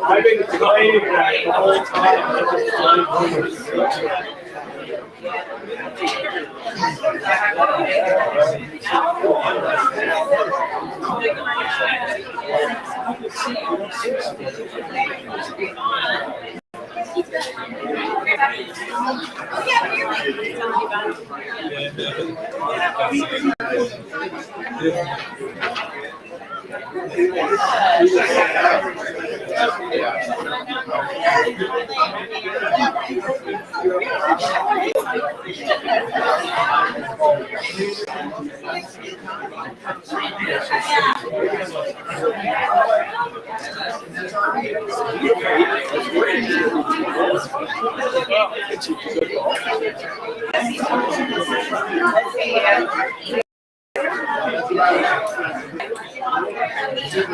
I've been playing that the whole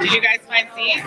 Did you guys find seats?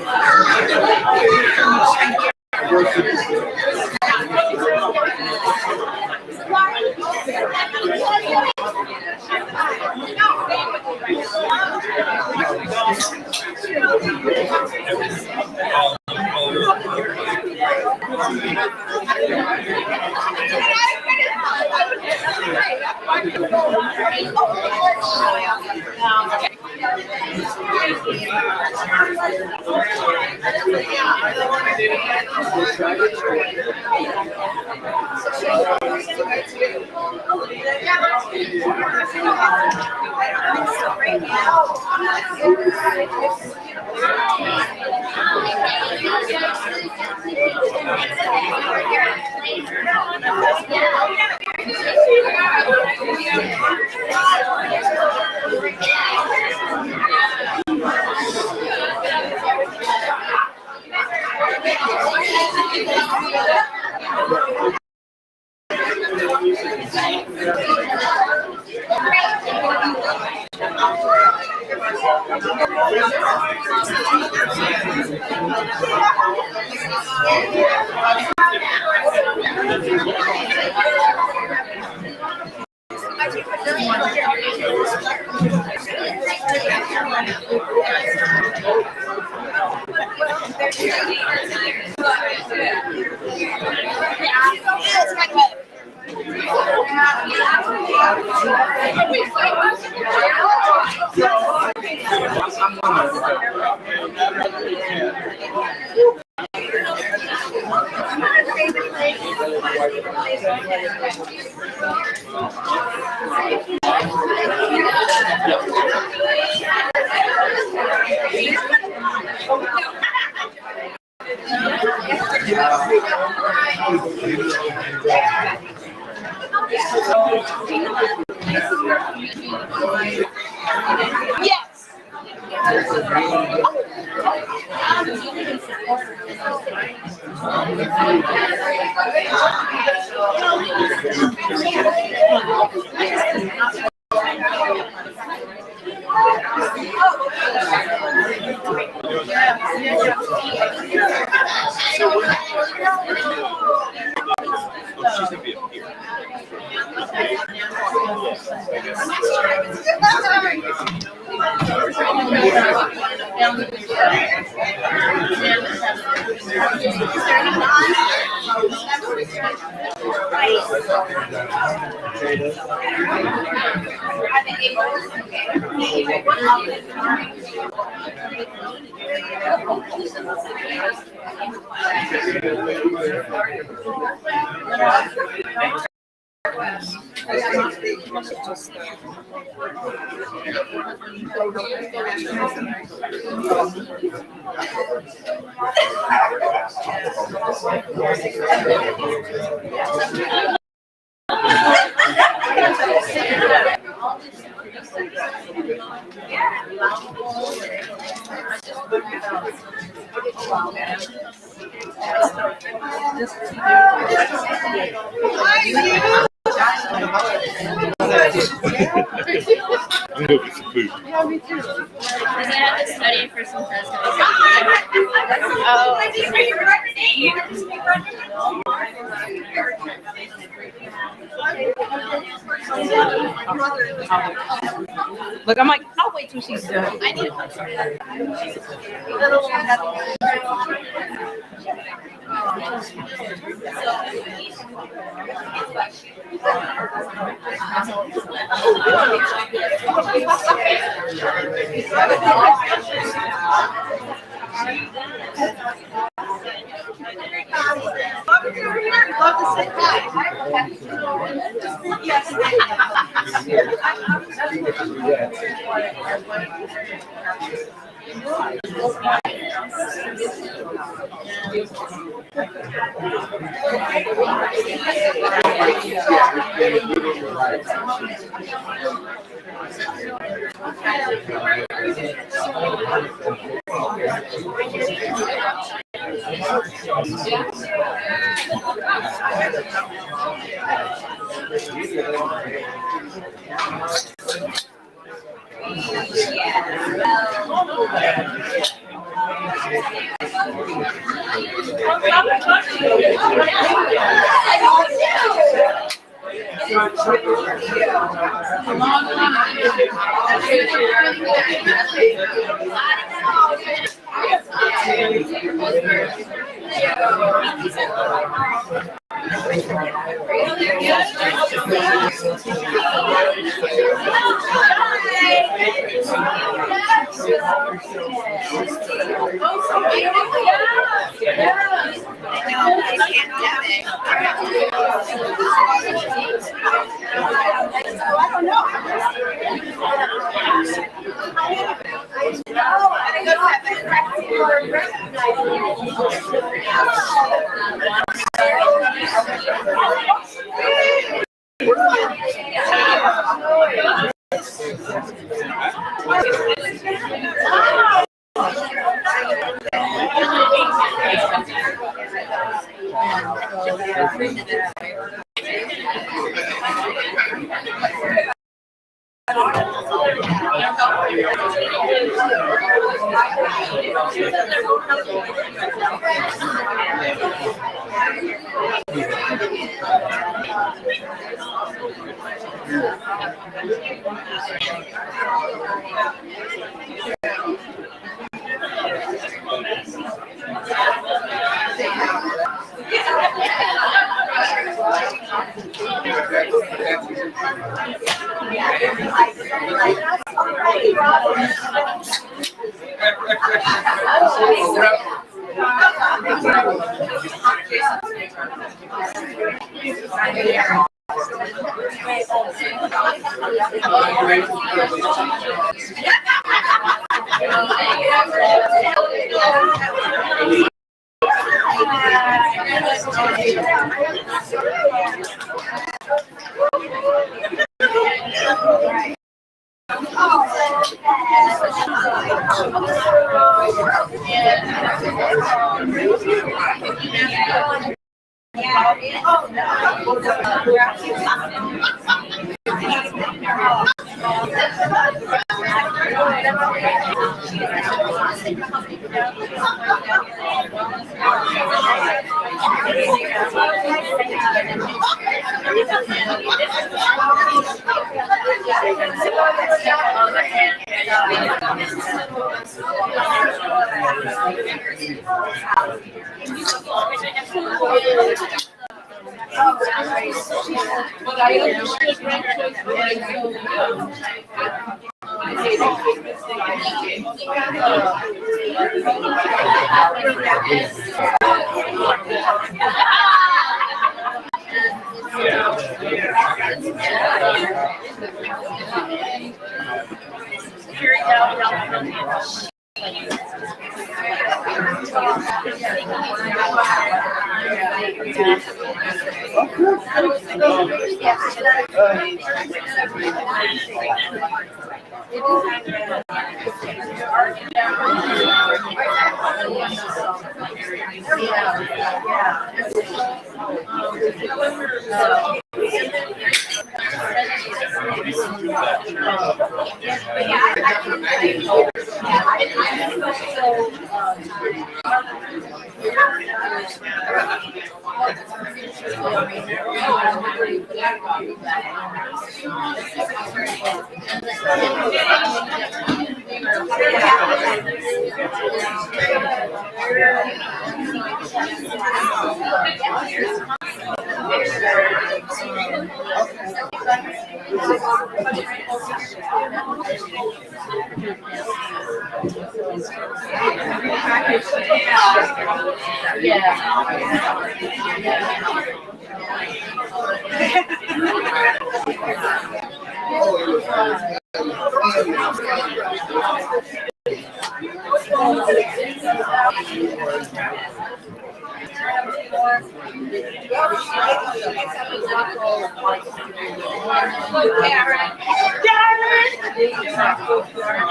I'm gonna get some food. Does he have to study for some tests? Look, I'm like, I'll wait till she's done. I need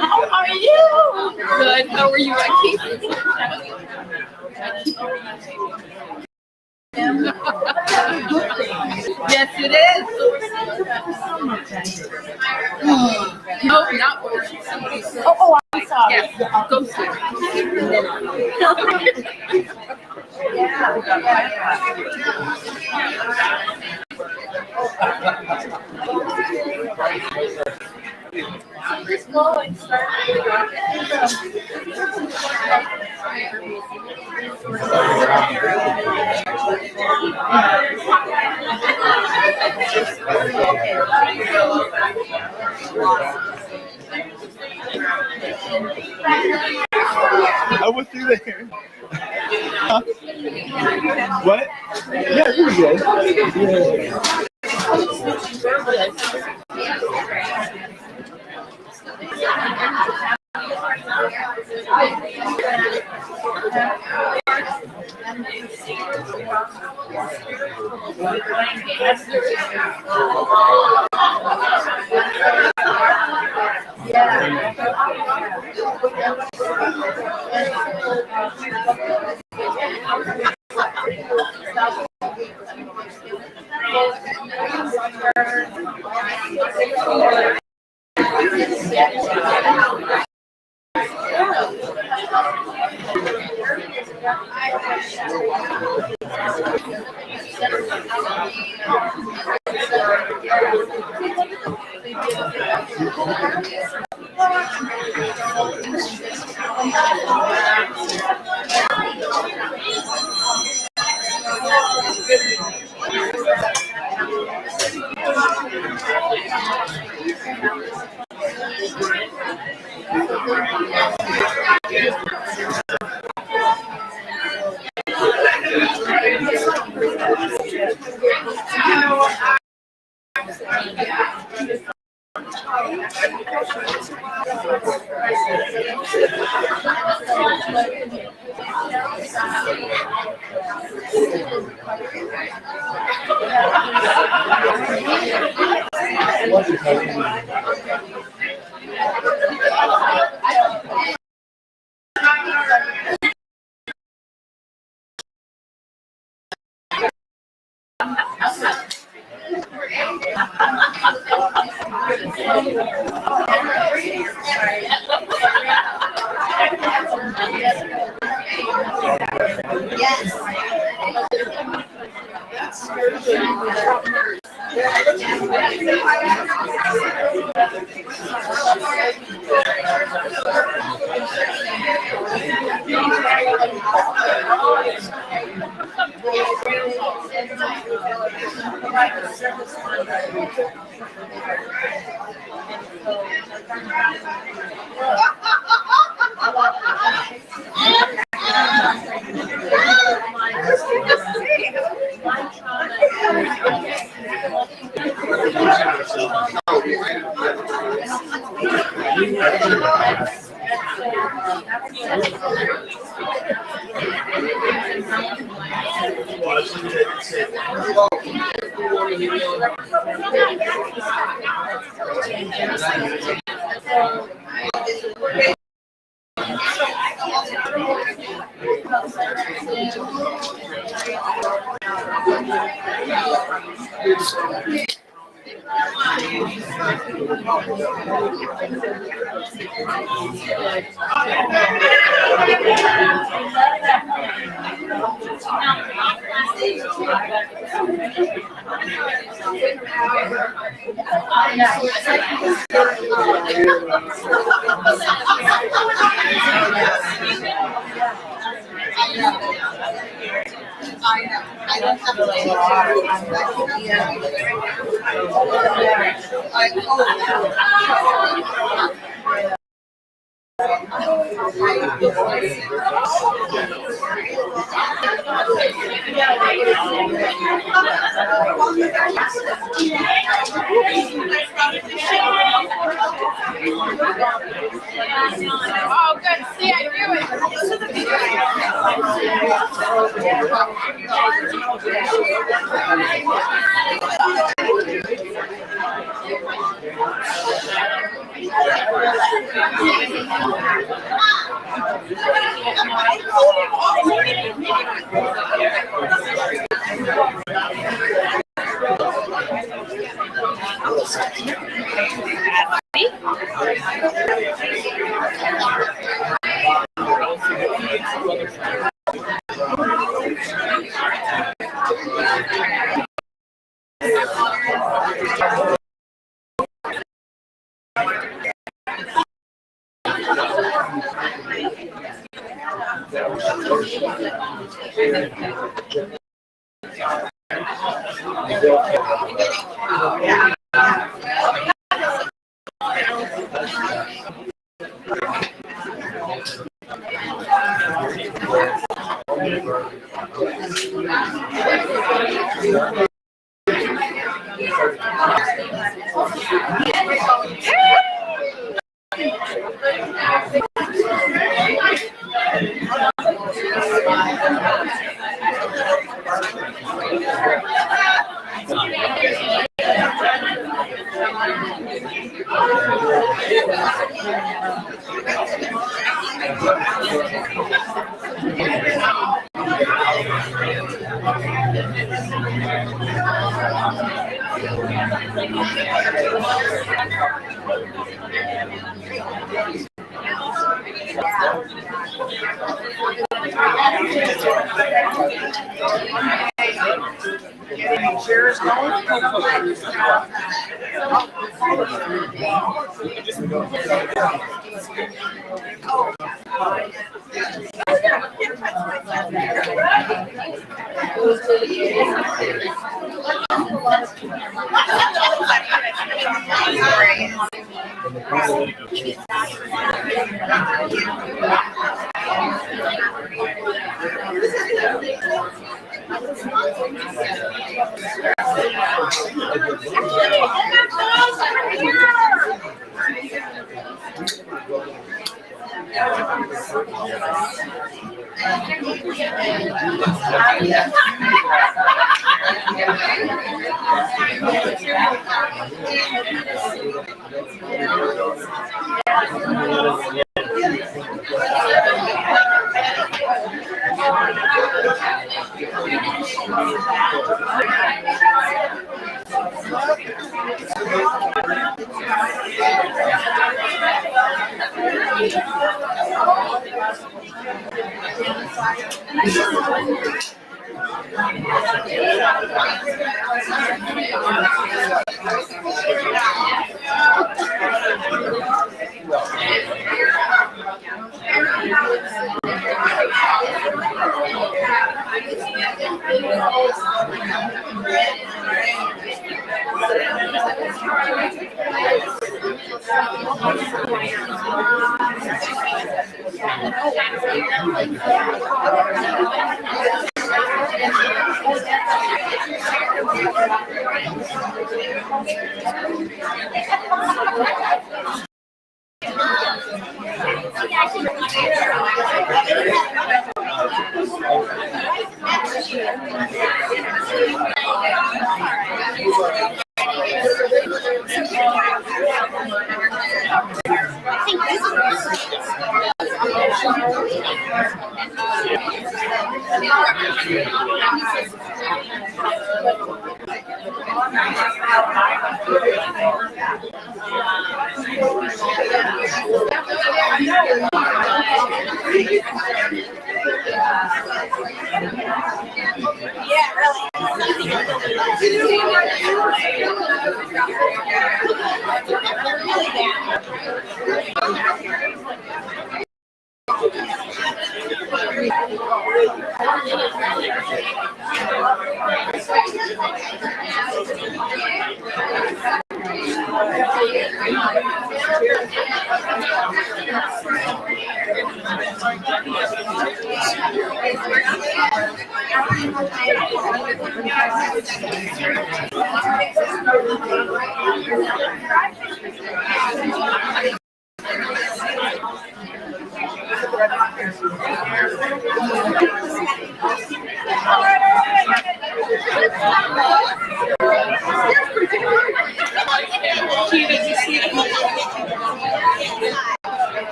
How are you? Good. How are you, Becky? Yes, it is. No, not worse. Oh, I'm sorry. Yeah, go see I was through there. Huh? What? Yeah, pretty good. Yeah. Oh, good. See, I knew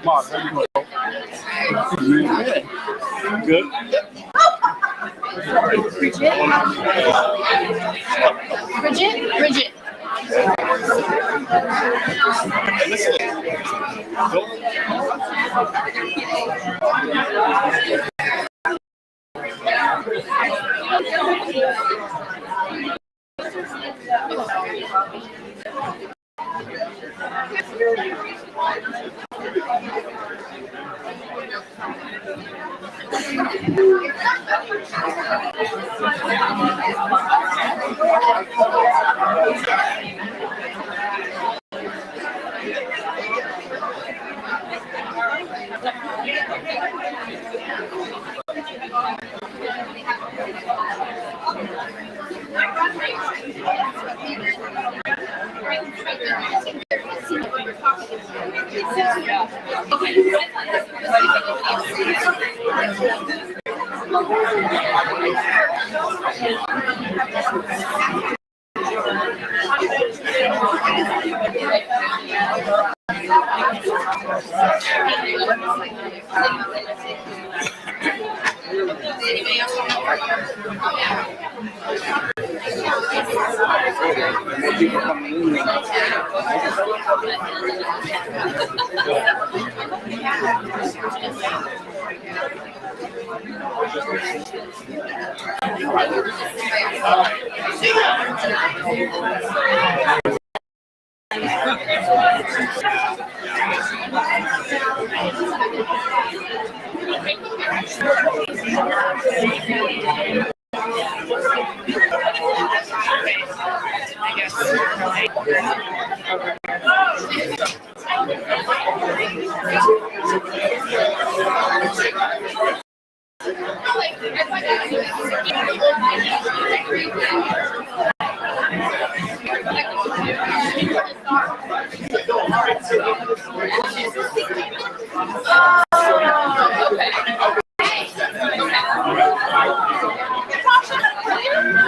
Mark, how you doing? Good. Bridget.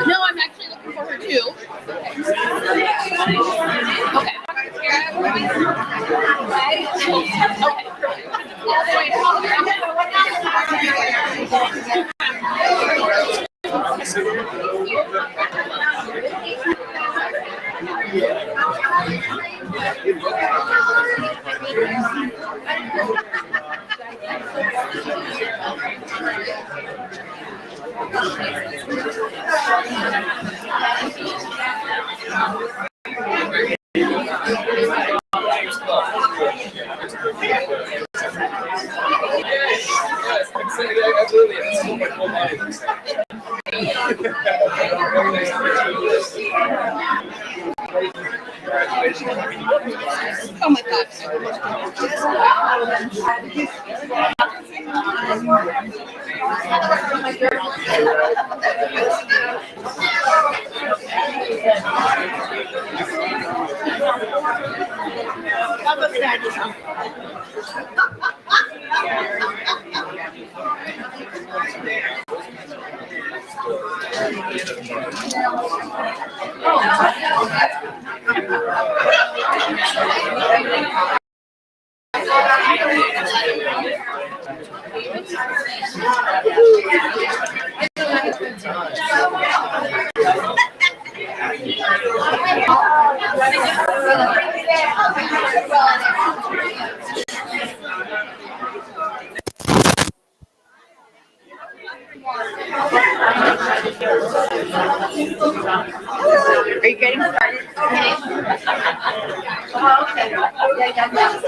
No, I'm actually looking for her too. Oh my Are you getting started? Oh, okay.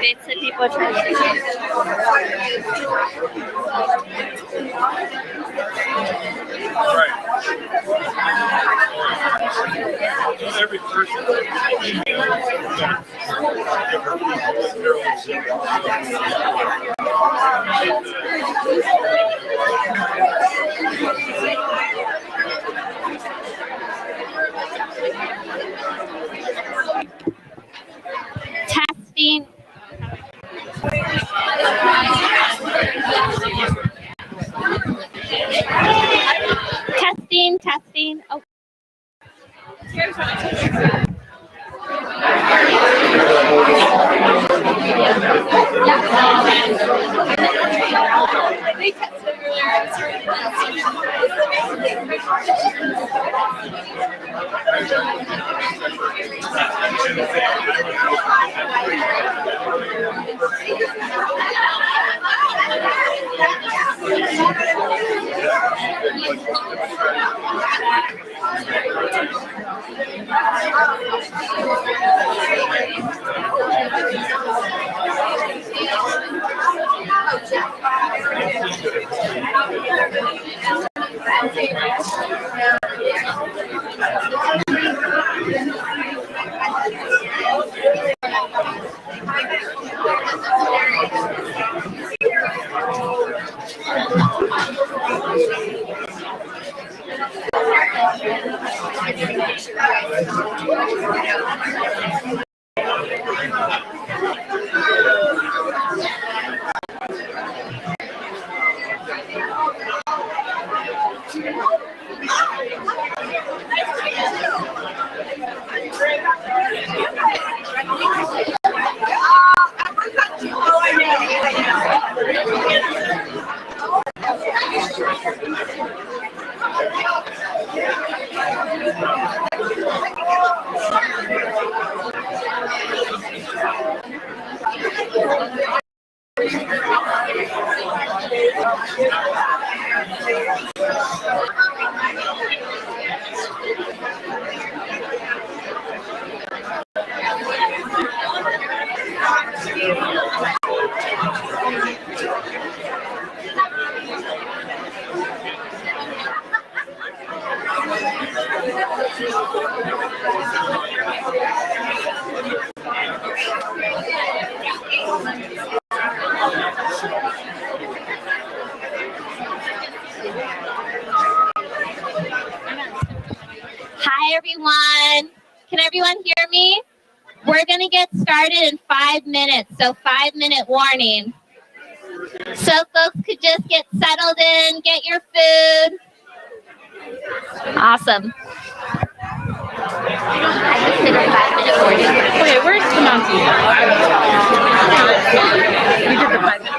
Bates said people are trying to Every person testing. Testing. Oh. everyone hear me? We're going to get started in 5 minutes, so 5-minute warning. So folks could just get settled in, get your food. Awesome. I just did a 5-minute warning. Wait, where's Tamanti? We did the 5 minute.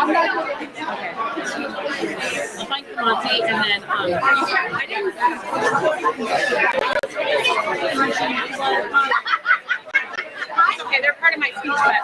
Okay. I'll find Tamanti and then okay, they're part of my speech, but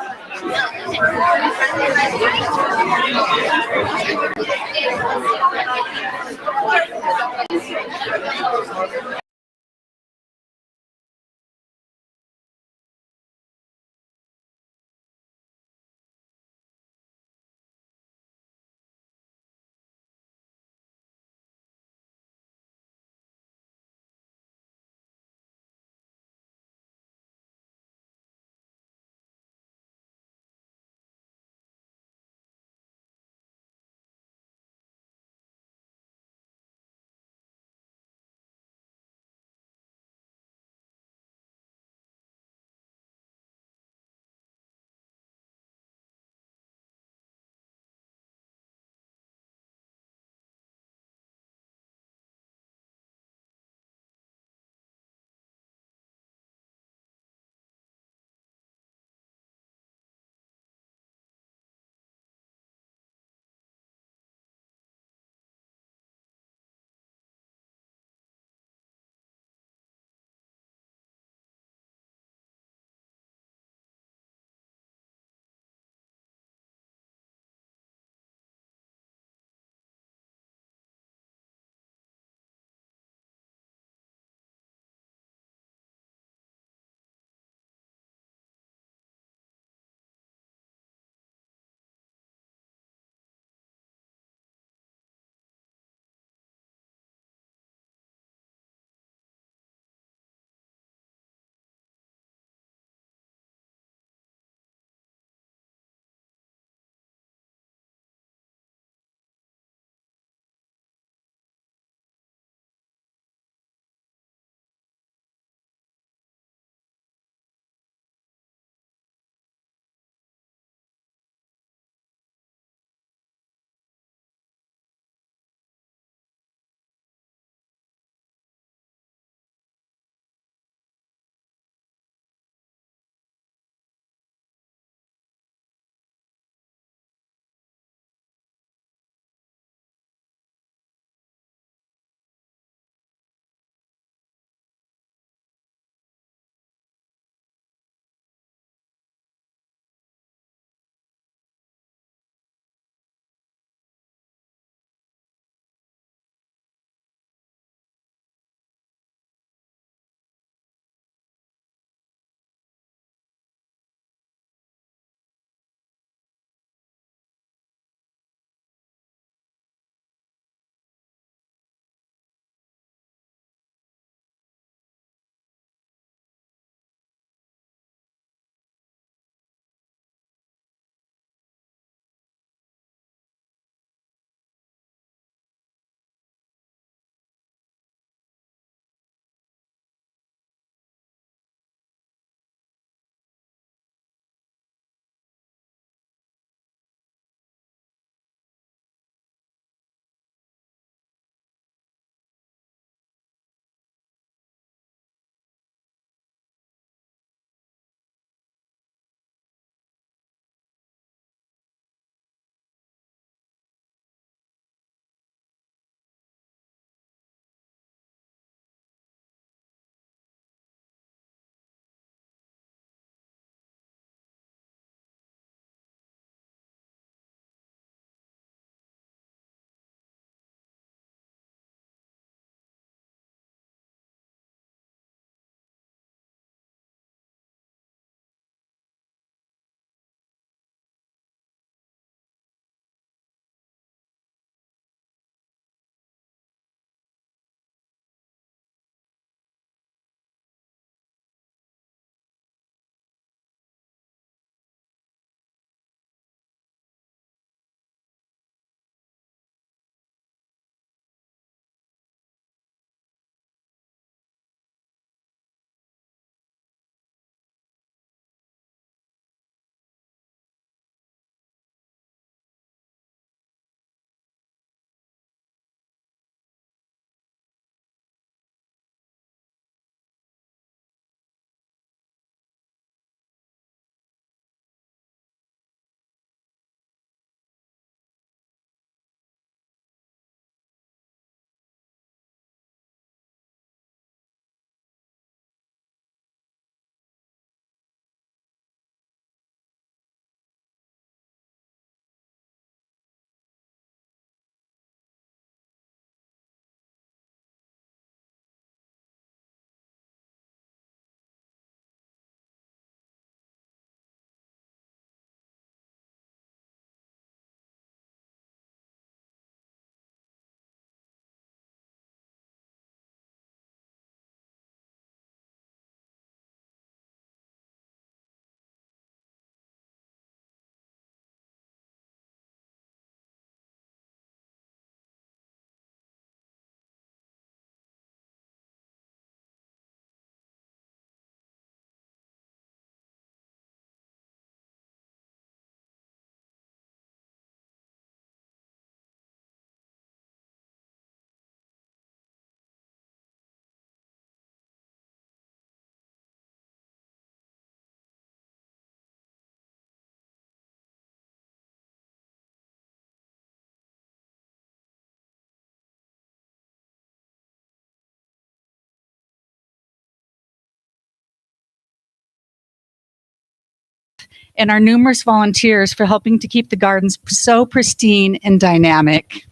staff, and our numerous volunteers for helping to keep the gardens so pristine and dynamic.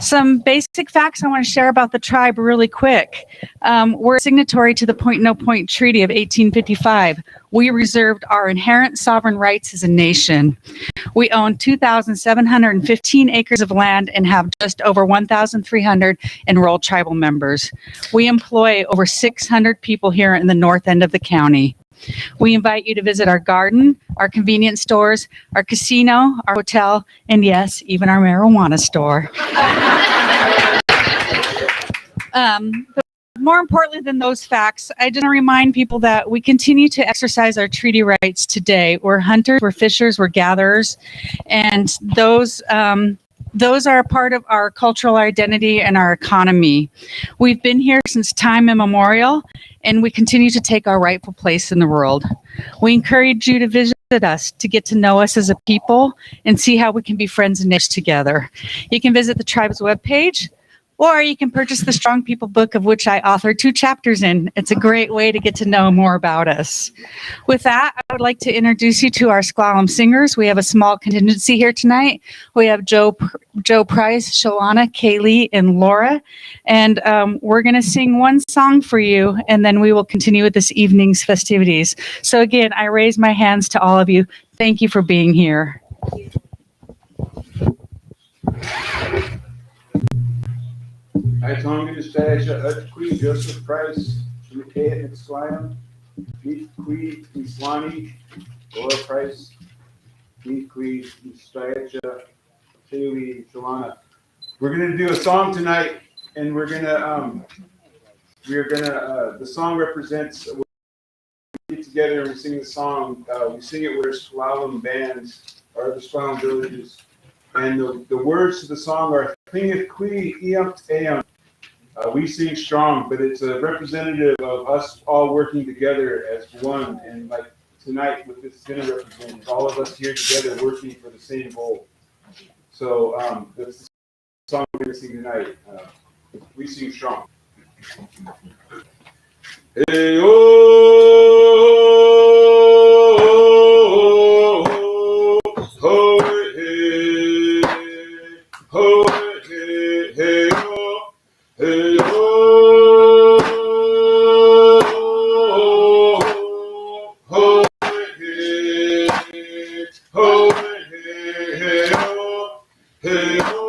Some basic facts I want to share about the tribe really quick. We're a signatory to the Point No Point Treaty of 1855. We reserved our inherent sovereign rights as a nation. We own 2,715 acres of land and have just over 1,300 enrolled tribal members. We employ over 600 people here in the north end of the county. We invite you to visit our garden, our convenience stores, our casino, our hotel, and yes, even our marijuana store. But more importantly than those facts, I just want to remind people that we continue to exercise our treaty rights today. We're hunters, we're fishers, we're gatherers, and those are a part of our cultural identity and our economy. We've been here since time immemorial, and we continue to take our rightful place in the world. We encourage you to visit us to get to know us as a people and see how we can be friends and neighbors together. You can visit the tribe's webpage, or you can purchase the Strong People book, of which I authored 2 chapters in. It's a great way to get to know more about us. With that, I would like to introduce you to our Sklallam singers. We have a small contingency here tonight. We have Joe Price, Shalana, Kaylee, and Laura. And we're going to sing one song for you, and then we will continue with this evening's festivities. So again, I raise my hands to all of you. Thank you for being here. I Tonga Stasia, Utqui, Joseph Price, Shimikea and Sklallam, Meet Qui, Islani, Laura Price, Meet Qui, Stasia, Kaylee, Shalana. We're gonna do a song tonight, and the song represents, we get together and we sing the song, we sing it with our Sklallam bands, or the Sklallam villages. And the words to the song are Klingeth Qui Eamt Eam. We sing strong, but it's a representative of us all working together as one. And like tonight, what this is going to represent is all of us here together working for the same goal. So that's the song we're going to sing tonight. We sing strong. Hey, oh, oh, hey, oh, hey, hey, oh, hey, oh, oh, hey, oh, hey, oh, hey, oh.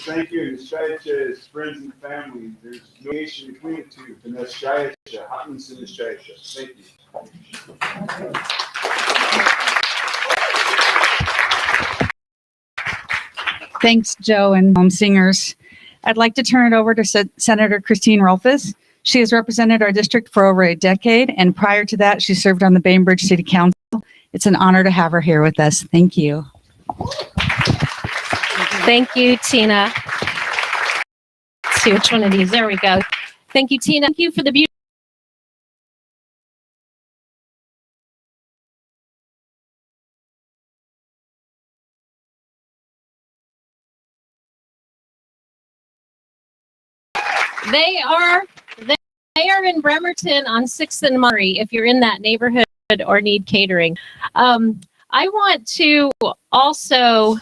Thank you, and Shayacha is friends and family. There's no nation between the two, and that's Shayacha, Hotmanson and Shayacha. Thank you. Thanks, Joe and home singers. I'd like to turn it over to Senator Christine Rolfes. She has represented our district for over a decade, and prior to that, she served on the Bainbridge City Council. It's an honor to have her here with us. Thank you. Thank you, Tina. Let's see which one of these. There we go. Thank you, Tina. Thank you for the beautiful. They are in Bremerton on 6th and Murray if you're in that neighborhood or need catering. I want to also,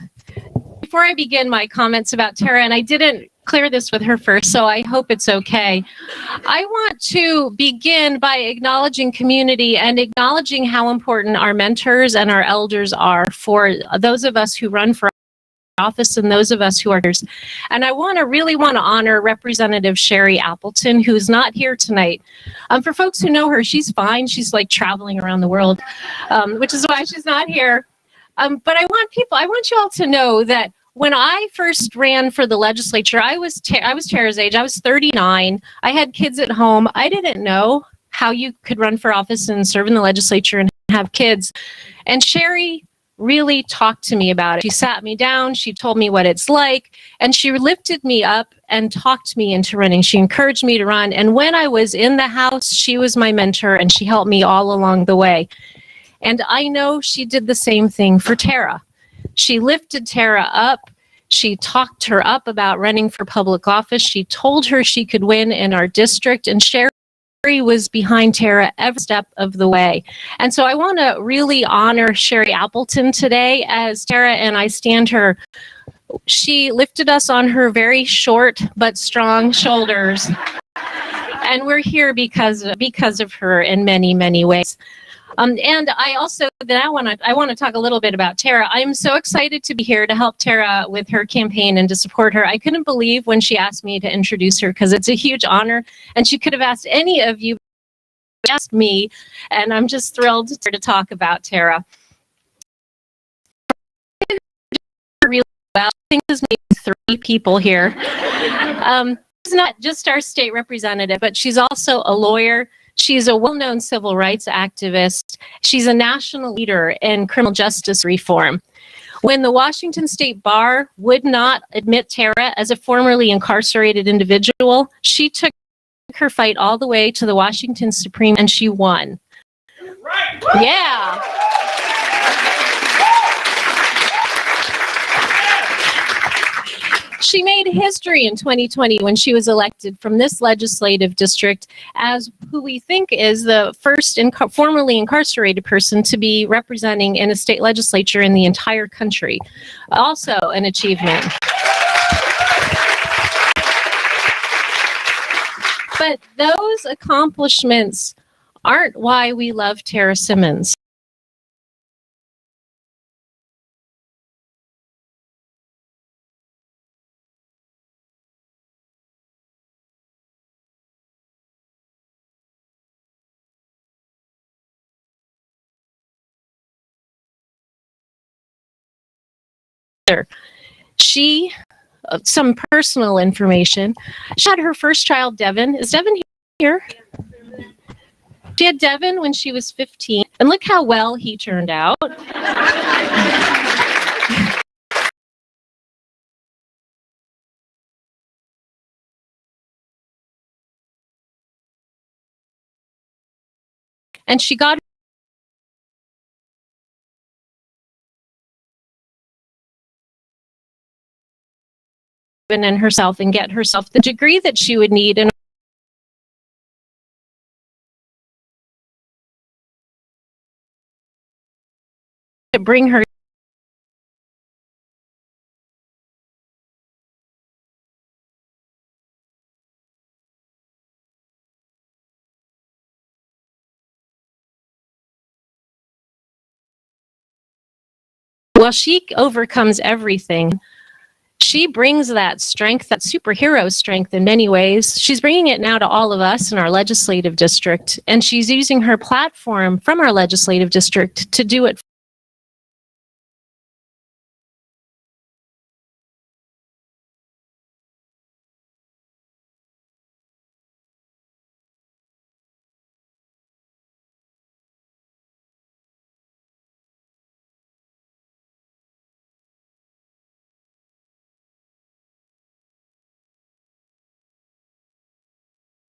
before I begin my comments about Tarra, and I didn't clear this with her first, so I hope it's okay. I want to begin by acknowledging community and acknowledging how important our mentors and our elders are for those of us who run for office and those of us who are leaders. And I really want to honor Representative Sherry Appleton, who's not here tonight. For folks who know her, she's fine. She's like traveling around the world, which is why she's not here. But I want you all to know that when I first ran for the legislature, I was Tara's age. I was 39. I had kids at home. I didn't know how you could run for office and serve in the legislature and have kids. And Sherry really talked to me about it. She sat me down, she told me what it's like, and she lifted me up and talked me into running. She encouraged me to run. And when I was in the House, she was my mentor and she helped me all along the way. And I know she did the same thing for Tarra. She lifted Tarra up. She talked her up about running for public office. She told her she could win in our district, and Sherry was behind Tarra every step of the way. And so I want to really honor Sherry Appleton today as Tarra and I stand her. She lifted us on her very short but strong shoulders. And we're here because of her in many, many ways. And I also I want to talk a little bit about Tarra. I'm so excited to be here to help Tarra with her campaign and to support her. I couldn't believe when she asked me to introduce her because it's a huge honor, and she could have asked any of you, asked me, and I'm just thrilled to talk about Tarra. Really well, I think there's maybe 3 people here. She's not just our state representative, but she's also a lawyer. She's a well-known civil rights activist. She's a national leader in criminal justice reform. When the Washington State Bar would not admit Tarra as a formerly incarcerated individual, she took her fight all the way to the Washington Supreme, and she won. Right. Yeah. She made history in 2020 when she was elected from this legislative district as who we think is the first formerly incarcerated person to be representing in a state legislature in the entire country. Also an achievement. But those accomplishments aren't why we love Tarra Simmons. She, some personal information, she had her first child, Devin. Is Devin here? She had Devin when she was 15, and look how well he turned out. and she got in herself and get herself the degree that she would need in to bring her well, she overcomes everything. She brings that strength, that superhero strength in many ways. She's bringing it now to all of us in our legislative district, and she's using her platform from our legislative district to do it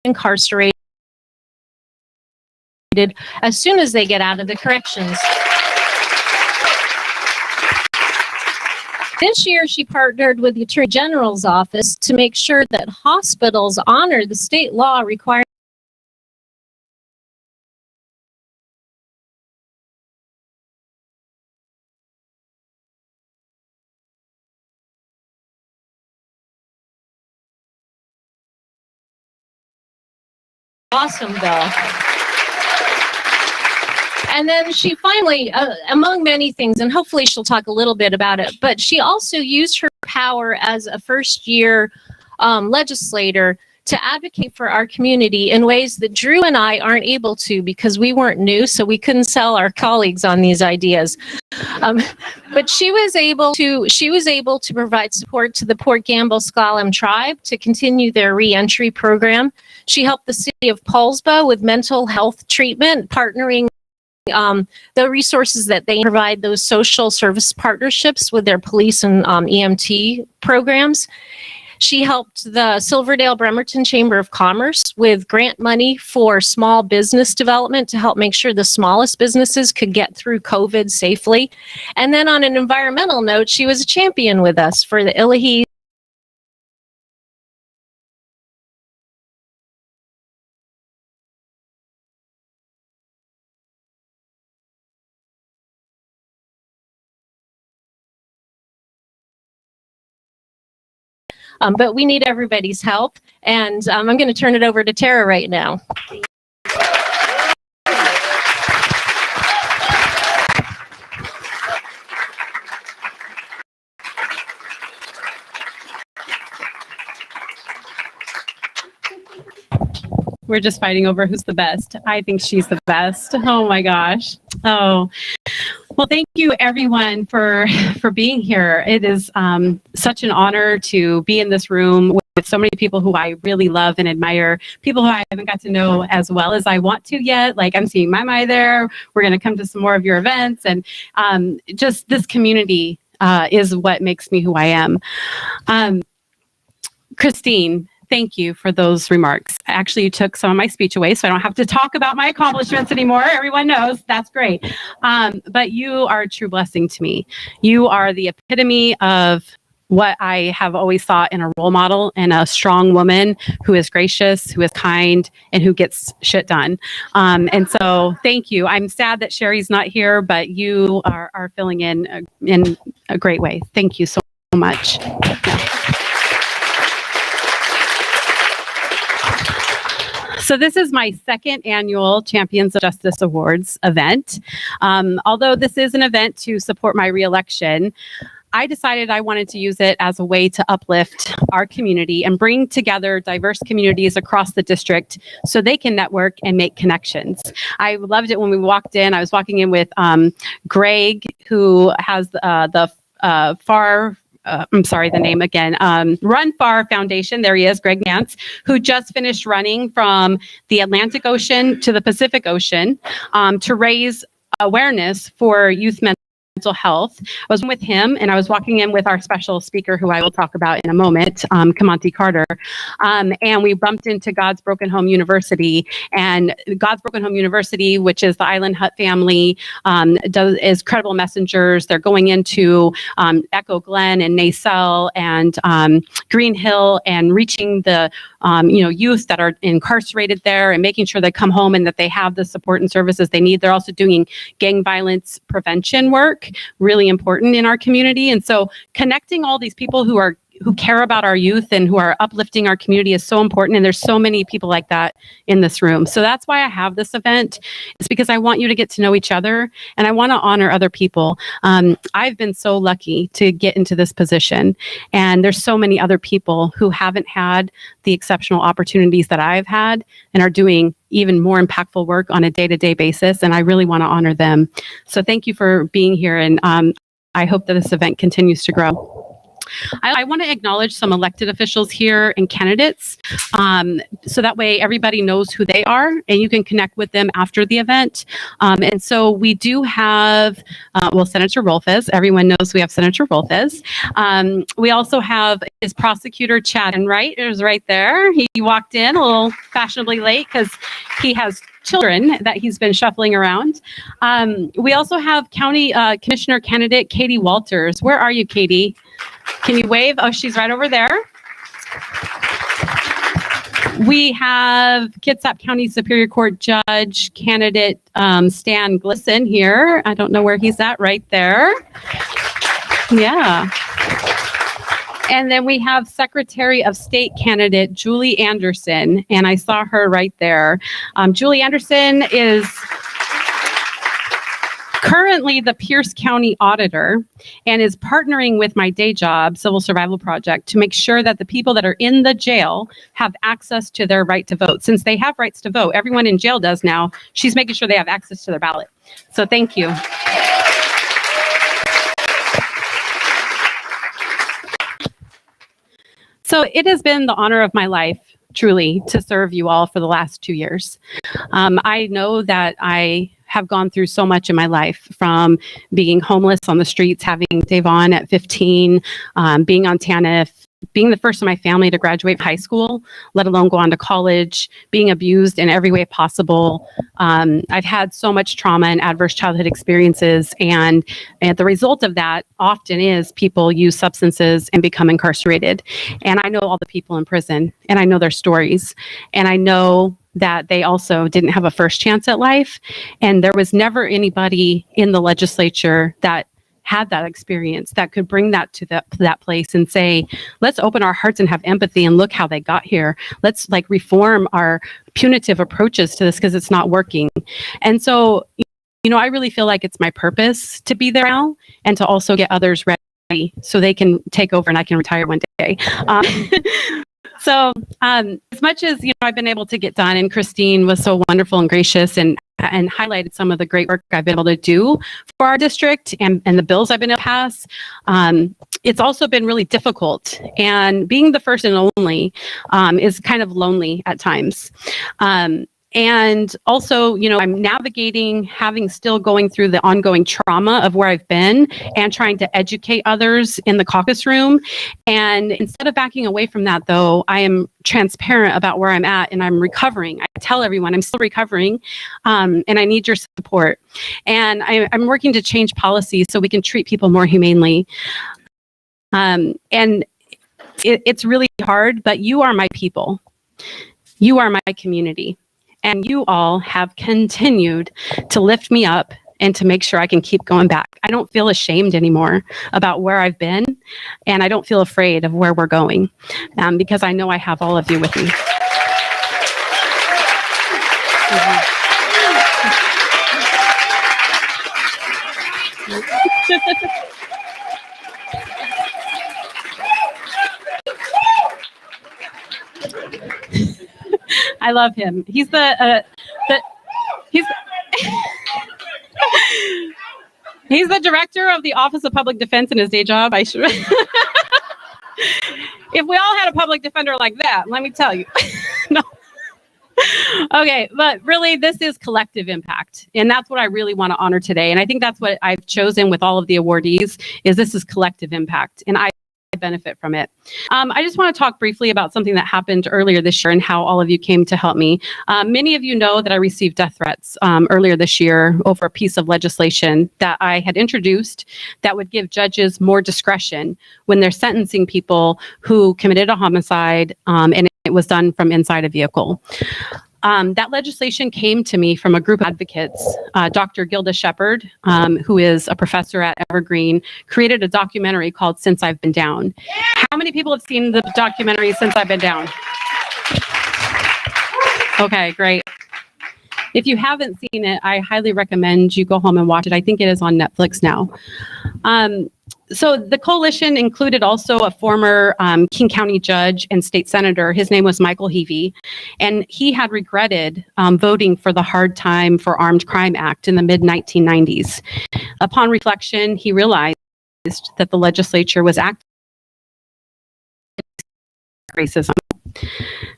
incarcerated as soon as they get out of the corrections. This year, she partnered with the Attorney General's office to make sure that hospitals honor the state law requiring awesome bill. And then she finally, among many things, and hopefully she'll talk a little bit about it, but she also used her power as a first-year legislator to advocate for our community in ways that Drew and I aren't able to because we weren't new, so we couldn't sell our colleagues on these ideas. But she was able to provide support to the Port Gamble S'Klallam tribe to continue their reentry program. She helped the city of Paulsbo with mental health treatment, partnering the resources that they provide, those social service partnerships with their police and EMT programs. She helped the Silverdale Bremerton Chamber of Commerce with grant money for small business development to help make sure the smallest businesses could get through COVID safely. And then on an environmental note, she was a champion with us for the Illahee but we need everybody's help. And I'm going to turn it over to Tarra right now. We're just fighting over who's the best. I think she's the best. Oh my gosh. Oh, well, thank you everyone for being here. It is such an honor to be in this room with so many people who I really love and admire, people who I haven't got to know as well as I want to yet. Like I'm seeing Mai there. We're going to come to some more of your events, and just this community is what makes me who I am. Christine, thank you for those remarks. Actually, you took some of my speech away, so I don't have to talk about my accomplishments anymore. Everyone knows that's great. But you are a true blessing to me. You are the epitome of what I have always thought in a role model and a strong woman who is gracious, who is kind, and who gets shit done. And so thank you. I'm sad that Sherry's not here, but you are filling in a great way. Thank you so much. Yeah. So this is my second annual Champions of Justice Awards event. Although this is an event to support my reelection, I decided I wanted to use it as a way to uplift our community and bring together diverse communities across the district so they can network and make connections. I loved it when we walked in. I was walking in with Greg, who has the the name again, Run Far Foundation. There he is, Greg Nance, who just finished running from the Atlantic Ocean to the Pacific Ocean to raise awareness for youth mental mental health. I was with him, and I was walking in with our special speaker, who I will talk about in a moment, Kamanti Carter, and we bumped into God's Broken Home University. And God's Broken Home University, which is the Island Hut family, is Credible Messengers. They're going into Echo Glen and Nacelle and Green Hill and reaching the youth that are incarcerated there and making sure they come home and that they have the support and services they need. They're also doing gang violence prevention work, really important in our community. And so connecting all these people who care about our youth and who are uplifting our community is so important. And there's so many people like that in this room. So that's why I have this event. It's because I want you to get to know each other and I want to honor other people. I've been so lucky to get into this position, and there's so many other people who haven't had the exceptional opportunities that I've had and are doing even more impactful work on a day-to-day basis. And I really want to honor them. So thank you for being here. And I hope that this event continues to grow. I want to acknowledge some elected officials here and candidates, so that way everybody knows who they are and you can connect with them after the event. And so we do have, Senator Rolfes. Everyone knows we have Senator Rolfes. We also have his prosecutor, Chad Enright, is right there. He walked in a little fashionably late because he has children that he's been shuffling around. We also have County Commissioner candidate Katie Walters. Where are you, Katie? Can you wave? Oh, she's right over there. We have Kitsap County Superior Court Judge candidate Stan Glisson here. I don't know where he's at, right there. Yeah. And then we have Secretary of State candidate Julie Anderson, and I saw her right there. Julie Anderson is currently the Pierce County Auditor and is partnering with my day job, Civil Survival Project, to make sure that the people that are in the jail have access to their right to vote. Since they have rights to vote, everyone in jail does now. She's making sure they have access to their ballot. So thank you. So it has been the honor of my life, truly, to serve you all for the last 2 years. I know that I have gone through so much in my life, from being homeless on the streets, having Davon at 15, being on TANF, being the first in my family to graduate high school, let alone go on to college, being abused in every way possible. I've had so much trauma and adverse childhood experiences, and the result of that often is people use substances and become incarcerated. And I know all the people in prison, and I know their stories, and I know that they also didn't have a first chance at life. And there was never anybody in the legislature that had that experience that could bring that to that place and say, let's open our hearts and have empathy and look how they got here. Let's reform our punitive approaches to this because it's not working. And so, I really feel like it's my purpose to be there now and to also get others ready so they can take over and I can retire one day. So as much as, I've been able to get done, and Christine was so wonderful and gracious and highlighted some of the great work I've been able to do for our district and the bills I've been able to pass, it's also been really difficult. And being the first and only is kind of lonely at times. And also, I'm navigating still going through the ongoing trauma of where I've been and trying to educate others in the caucus room. And instead of backing away from that, though, I am transparent about where I'm at and I'm recovering. I tell everyone I'm still recovering and I need your support. And I'm working to change policies so we can treat people more humanely. And it's really hard, but you are my people. You are my community. And you all have continued to lift me up and to make sure I can keep going back. I don't feel ashamed anymore about where I've been, and I don't feel afraid of where we're going, because I know I have all of you with me. I love him. He's he's the director of the Office of Public Defense in his day job. If we all had a public defender like that, let me tell you. No. Okay, but really, this is collective impact, and that's what I really want to honor today. And I think that's what I've chosen with all of the awardees is this is collective impact, and I benefit from it. I just want to talk briefly about something that happened earlier this year and how all of you came to help me. Many of you know that I received death threats earlier this year over a piece of legislation that I had introduced that would give judges more discretion when they're sentencing people who committed a homicide, and it was done from inside a vehicle. That legislation came to me from a group of advocates. Dr. Gilda Shepard, who is a professor at Evergreen, created a documentary called Since I've Been Down. How many people have seen the documentary Since I've Been Down? Okay, great. If you haven't seen it, I highly recommend you go home and watch it. I think it is on Netflix now. So the coalition included also a former King County judge and state senator. His name was Michael Heavey, and he had regretted voting for the Hard Time for Armed Crime Act in the mid-1990s. Upon reflection, he realized that the legislature was acting racism.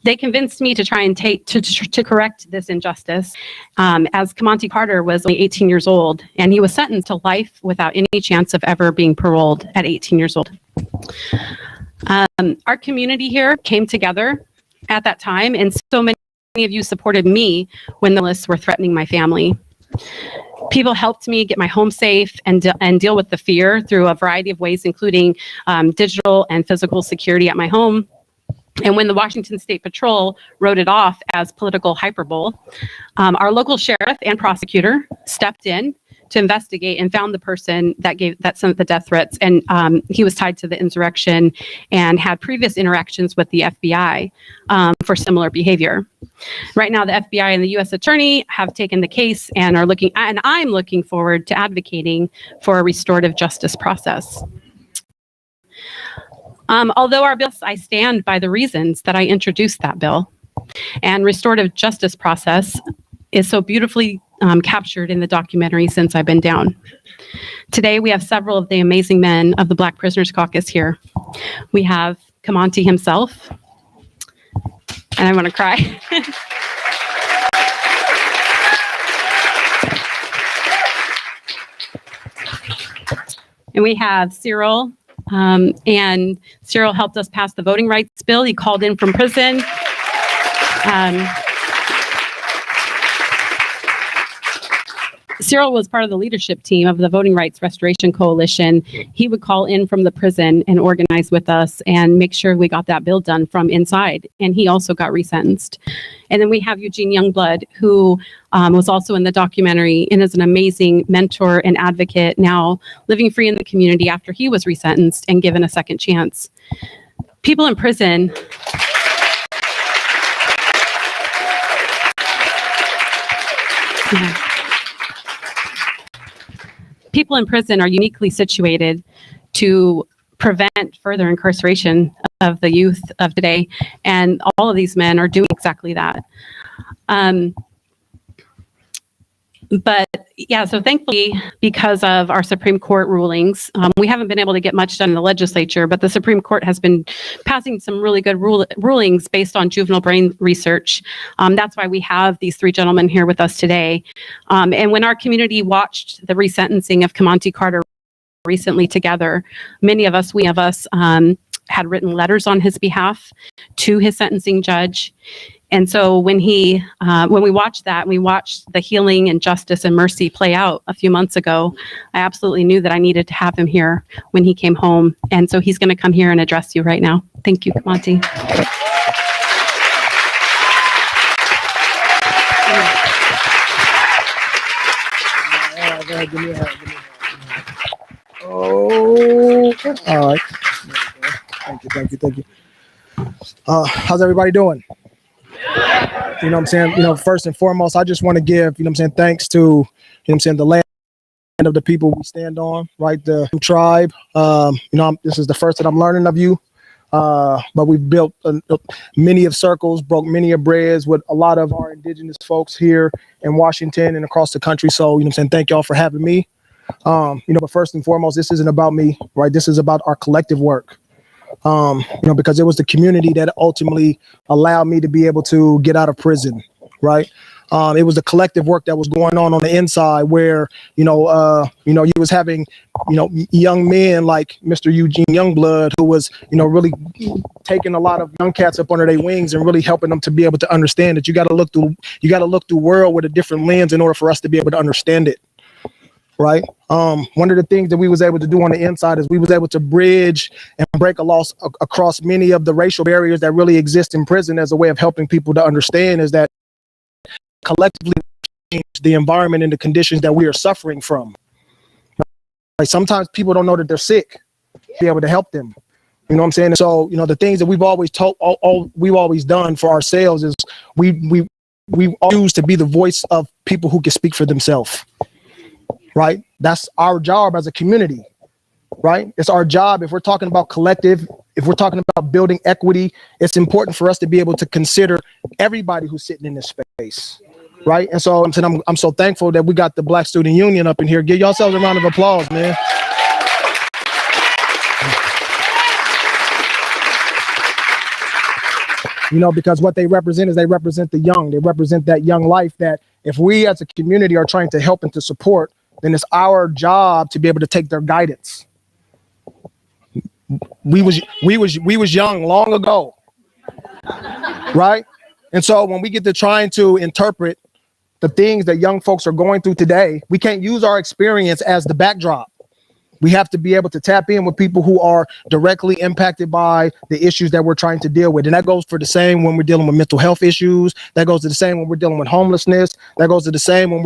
They convinced me to try and to correct this injustice, as Kamonte Carter was only 18 years old, and he was sentenced to life without any chance of ever being paroled at 18 years old. Our community here came together at that time, and so many of you supported me when the lists were threatening my family. People helped me get my home safe and deal with the fear through a variety of ways, including digital and physical security at my home. And when the Washington State Patrol wrote it off as political hyperbole, our local sheriff and prosecutor stepped in to investigate and found the person that sent the death threats. And he was tied to the insurrection and had previous interactions with the FBI for similar behavior. Right now, the FBI and the U.S. Attorney have taken the case and I'm looking forward to advocating for a restorative justice process. Although our bill, I stand by the reasons that I introduced that bill. And restorative justice process is so beautifully captured in the documentary Since I've Been Down. Today, we have several of the amazing men of the Black Prisoners Caucus here. We have Kamonte himself, and I want to cry. And we have Cyril. And Cyril helped us pass the voting rights bill. He called in from prison. Cyril was part of the leadership team of the Voting Rights Restoration Coalition. He would call in from the prison and organize with us and make sure we got that bill done from inside. And he also got resentenced. And then we have Eugene Youngblood, who was also in the documentary and is an amazing mentor and advocate, now living free in the community after he was resentenced and given a second chance. People in prison. Yeah. People in prison are uniquely situated to prevent further incarceration of the youth of today, and all of these men are doing exactly that. But yeah, so thankfully, because of our Supreme Court rulings, we haven't been able to get much done in the legislature, but the Supreme Court has been passing some really good rulings based on juvenile brain research. That's why we have these three gentlemen here with us today. And when our community watched the resentencing of Kamonte Carter recently together, we had written letters on his behalf to his sentencing judge. And so when we watched that, we watched the healing and justice and mercy play out a few months ago, I absolutely knew that I needed to have him here when he came home. And so he's going to come here and address you right now. Thank you, Kamonte. Oh, all right. Thank you. How's everybody doing? You know what I'm saying? First and foremost, I just want to give, thanks to, the land of the people we stand on, right? The tribe. This is the first that I'm learning of you. But we've built many of circles, broke many of breads with a lot of our indigenous folks here in Washington and across the country. So, thank y'all for having me. But first and foremost, this isn't about me, right? This is about our collective work. Because it was the community that ultimately allowed me to be able to get out of prison, right? It was the collective work that was going on the inside where, you was having, young men like Mr. Eugene Youngblood, who was, really taking a lot of young cats up under their wings and really helping them to be able to understand that you got to look through world with a different lens in order for us to be able to understand it. Right. One of the things that we was able to do on the inside is we was able to bridge and break a loss across many of the racial barriers that really exist in prison as a way of helping people to understand is that collectively change the environment and the conditions that we are suffering from. Like sometimes people don't know that they're sick, be able to help them. You know what I'm saying? And so, the things that we've always we've always done for ourselves is we choose to be the voice of people who can speak for themselves. Right? That's our job as a community, right? It's our job. If we're talking about collective, if we're talking about building equity, it's important for us to be able to consider everybody who's sitting in this space, right? And so I'm so thankful that we got the Black Student Union up in here. Give yourselves a round of applause, man. Because what they represent is they represent the young. They represent that young life that if we as a community are trying to help and to support, then it's our job to be able to take their guidance. We was young long ago, right? And so when we get to trying to interpret the things that young folks are going through today, we can't use our experience as the backdrop. We have to be able to tap in with people who are directly impacted by the issues that we're trying to deal with. And that goes for the same when we're dealing with mental health issues. That goes to the same when we're dealing with homelessness. That goes to the same when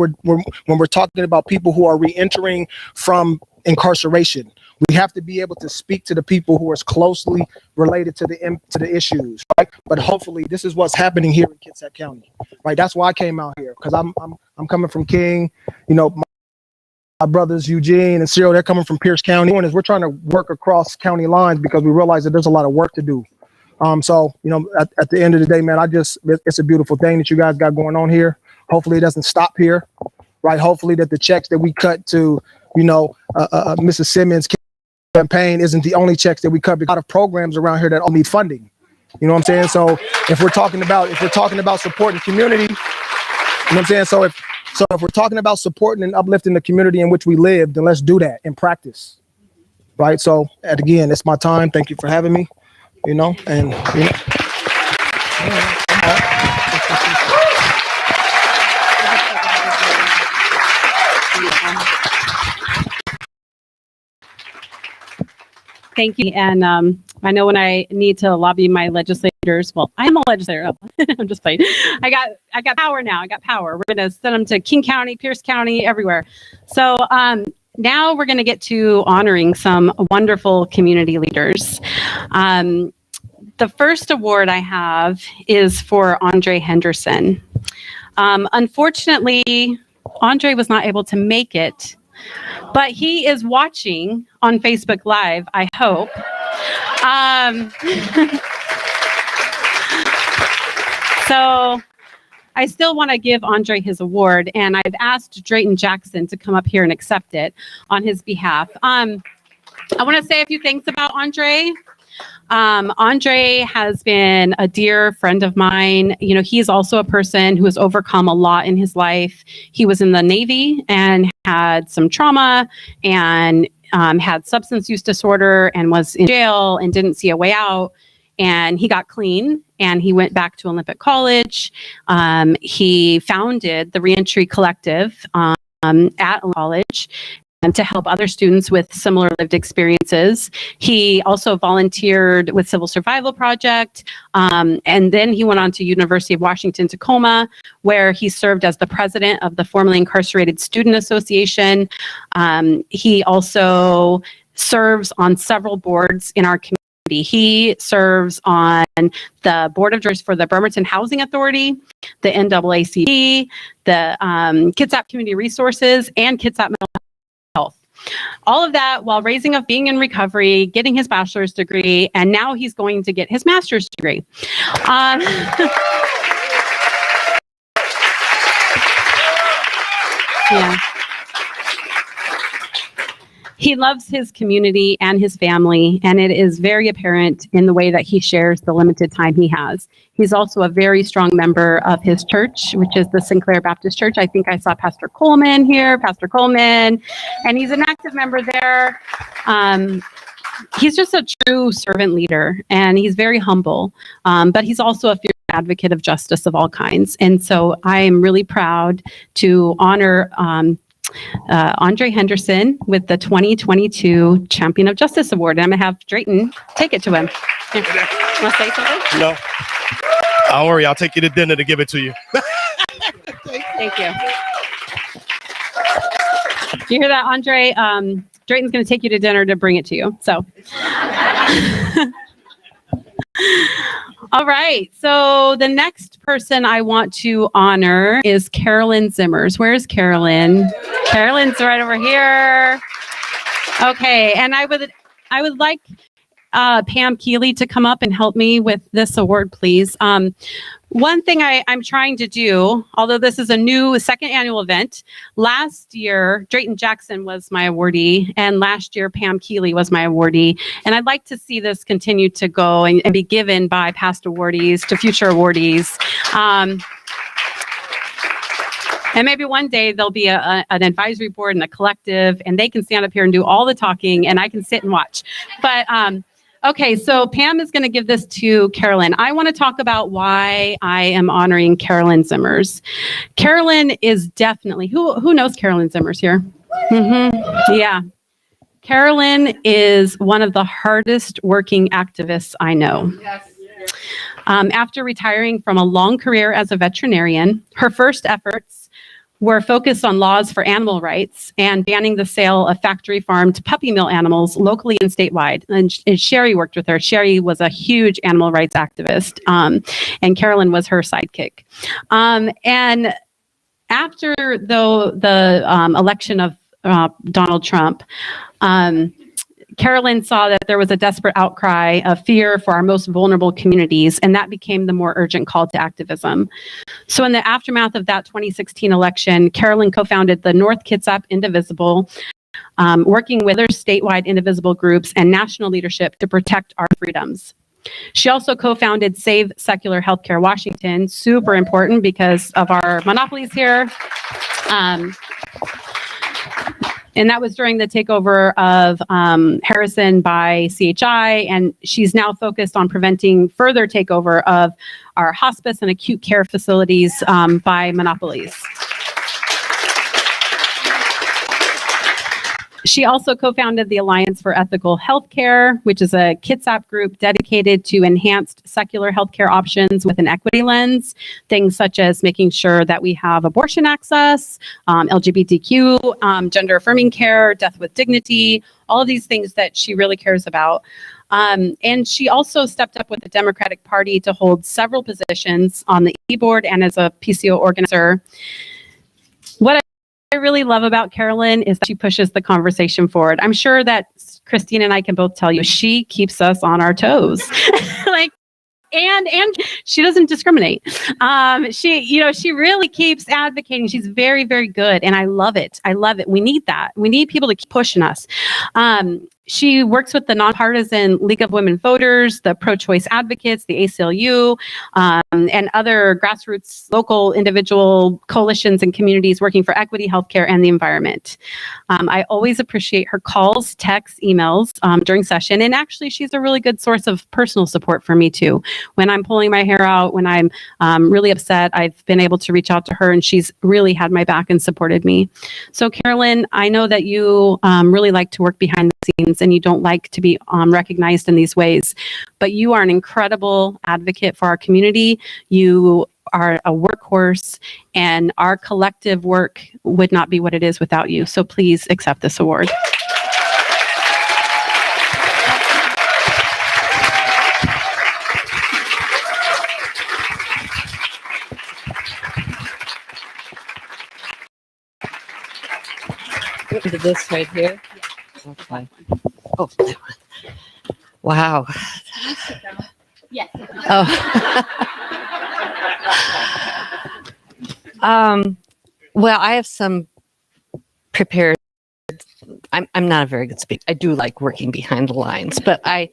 we're talking about people who are re-entering from incarceration. We have to be able to speak to the people who are closely related to the issues, right? But hopefully this is what's happening here in Kitsap County, right? That's why I came out here, because I'm coming from King, my brothers Eugene and Cyril, they're coming from Pierce County. One is we're trying to work across county lines because we realize that there's a lot of work to do. So at the end of the day, man, it's a beautiful thing that you guys got going on here. Hopefully it doesn't stop here, right? Hopefully that the checks that we cut to, Mrs. Simmons campaign isn't the only checks that we cut. Because a lot of programs around here that all need funding. You know what I'm saying? So if we're talking about supporting community, you know what I'm saying? So if we're talking about supporting and uplifting the community in which we live, then let's do that in practice, right? So, and again, it's my time. Thank you for having me, Thank you. And I know when I need to lobby my legislators, well, I'm a legislator. I'm just playing. I got power now. I got power. We're going to send them to King County, Pierce County, everywhere. So now we're going to get to honoring some wonderful community leaders. The first award I have is for Andre Henderson. Unfortunately, Andre was not able to make it, but he is watching on Facebook Live, I hope. So I still want to give Andre his award, and I've asked Drayton Jackson to come up here and accept it on his behalf. I want to say a few things about Andre. Andre has been a dear friend of mine. He's also a person who has overcome a lot in his life. He was in the Navy and had some trauma and had substance use disorder and was in jail and didn't see a way out. And he got clean and he went back to Olympic College. He founded the Reentry Collective at college, and to help other students with similar lived experiences. He also volunteered with Civil Survival Project, and then he went on to University of Washington, Tacoma, where he served as the president of the formerly incarcerated Student Association. He also serves on several boards in our community. He serves on the board of directors for the Bremerton Housing Authority, the NAACP, the Kitsap Community Resources, and Kitsap Mental Health. All of that while raising up, being in recovery, getting his bachelor's degree, and now he's going to get his master's degree. Yeah. He loves his community and his family, and it is very apparent in the way that he shares the limited time he has. He's also a very strong member of his church, which is the Sinclair Baptist Church. I think I saw Pastor Coleman here, Pastor Coleman, and he's an active member there. He's just a true servant leader, and he's very humble, but he's also a fierce advocate of justice of all kinds. And so I am really proud to honor Andre Henderson with the 2022 Champion of Justice Award. And I'm going to have Drayton take it to him. Want to say something? No. Don't worry, I'll take you to dinner to give it to you. Thank you. You hear that, Andre? Drayton's going to take you to dinner to bring it to you. So. All right. So the next person I want to honor is Carolyn Zimmers. Where's Carolyn? Carolyn's right over here. Okay. And I would like Pam Keeley to come up and help me with this award, please. One thing I'm trying to do, although this is a new second annual event, last year, Drayton Jackson was my awardee, and last year, Pam Keeley was my awardee. And I'd like to see this continue to go and be given by past awardees to future awardees. And maybe one day there'll be an advisory board and a collective, and they can stand up here and do all the talking, and I can sit and watch. But okay, so Pam is going to give this to Carolyn. I want to talk about why I am honoring Carolyn Zimmers. Carolyn is definitely, who knows Carolyn Zimmers here? Yeah. Carolyn is one of the hardest working activists I know. Yes. After retiring from a long career as a veterinarian, her first efforts were focused on laws for animal rights and banning the sale of factory farmed puppy mill animals locally and statewide. And Sherry worked with her. Sherry was a huge animal rights activist, and Carolyn was her sidekick. And after the election of Donald Trump, Carolyn saw that there was a desperate outcry of fear for our most vulnerable communities, and that became the more urgent call to activism. So in the aftermath of that 2016 election, Carolyn co-founded the North Kitsap Indivisible, working with other statewide indivisible groups and national leadership to protect our freedoms. She also co-founded Save Secular Healthcare Washington, super important because of our monopolies here. And that was during the takeover of Harrison by CHI, and she's now focused on preventing further takeover of our hospice and acute care facilities by monopolies. She also co-founded the Alliance for Ethical Healthcare, which is a Kitsap group dedicated to enhanced secular healthcare options with an equity lens, things such as making sure that we have abortion access, LGBTQ, gender affirming care, death with dignity, all of these things that she really cares about. And she also stepped up with the Democratic Party to hold several positions on the e-board and as a PCO organizer. What I really love about Carolyn is that she pushes the conversation forward. I'm sure that Christine and I can both tell you she keeps us on our toes. And she doesn't discriminate. She really keeps advocating. She's very, very good. And I love it. I love it. We need that. We need people to keep pushing us. She works with the Nonpartisan League of Women Voters, the Pro-Choice Advocates, the ACLU, and other grassroots, local, individual coalitions and communities working for equity, healthcare, and the environment. I always appreciate her calls, texts, emails during session. And actually, she's a really good source of personal support for me, too. When I'm pulling my hair out, when I'm really upset, I've been able to reach out to her, and she's really had my back and supported me. So, Carolyn, I know that you really like to work behind the scenes and you don't like to be recognized in these ways, but you are an incredible advocate for our community. You are a workhorse, and our collective work would not be what it is without you. So please accept this award. This right here? Okay. Oh, that one. Wow. Yes. Oh. Well, I have some prepared I'm not a very good speaker. I do like working behind the lines, but I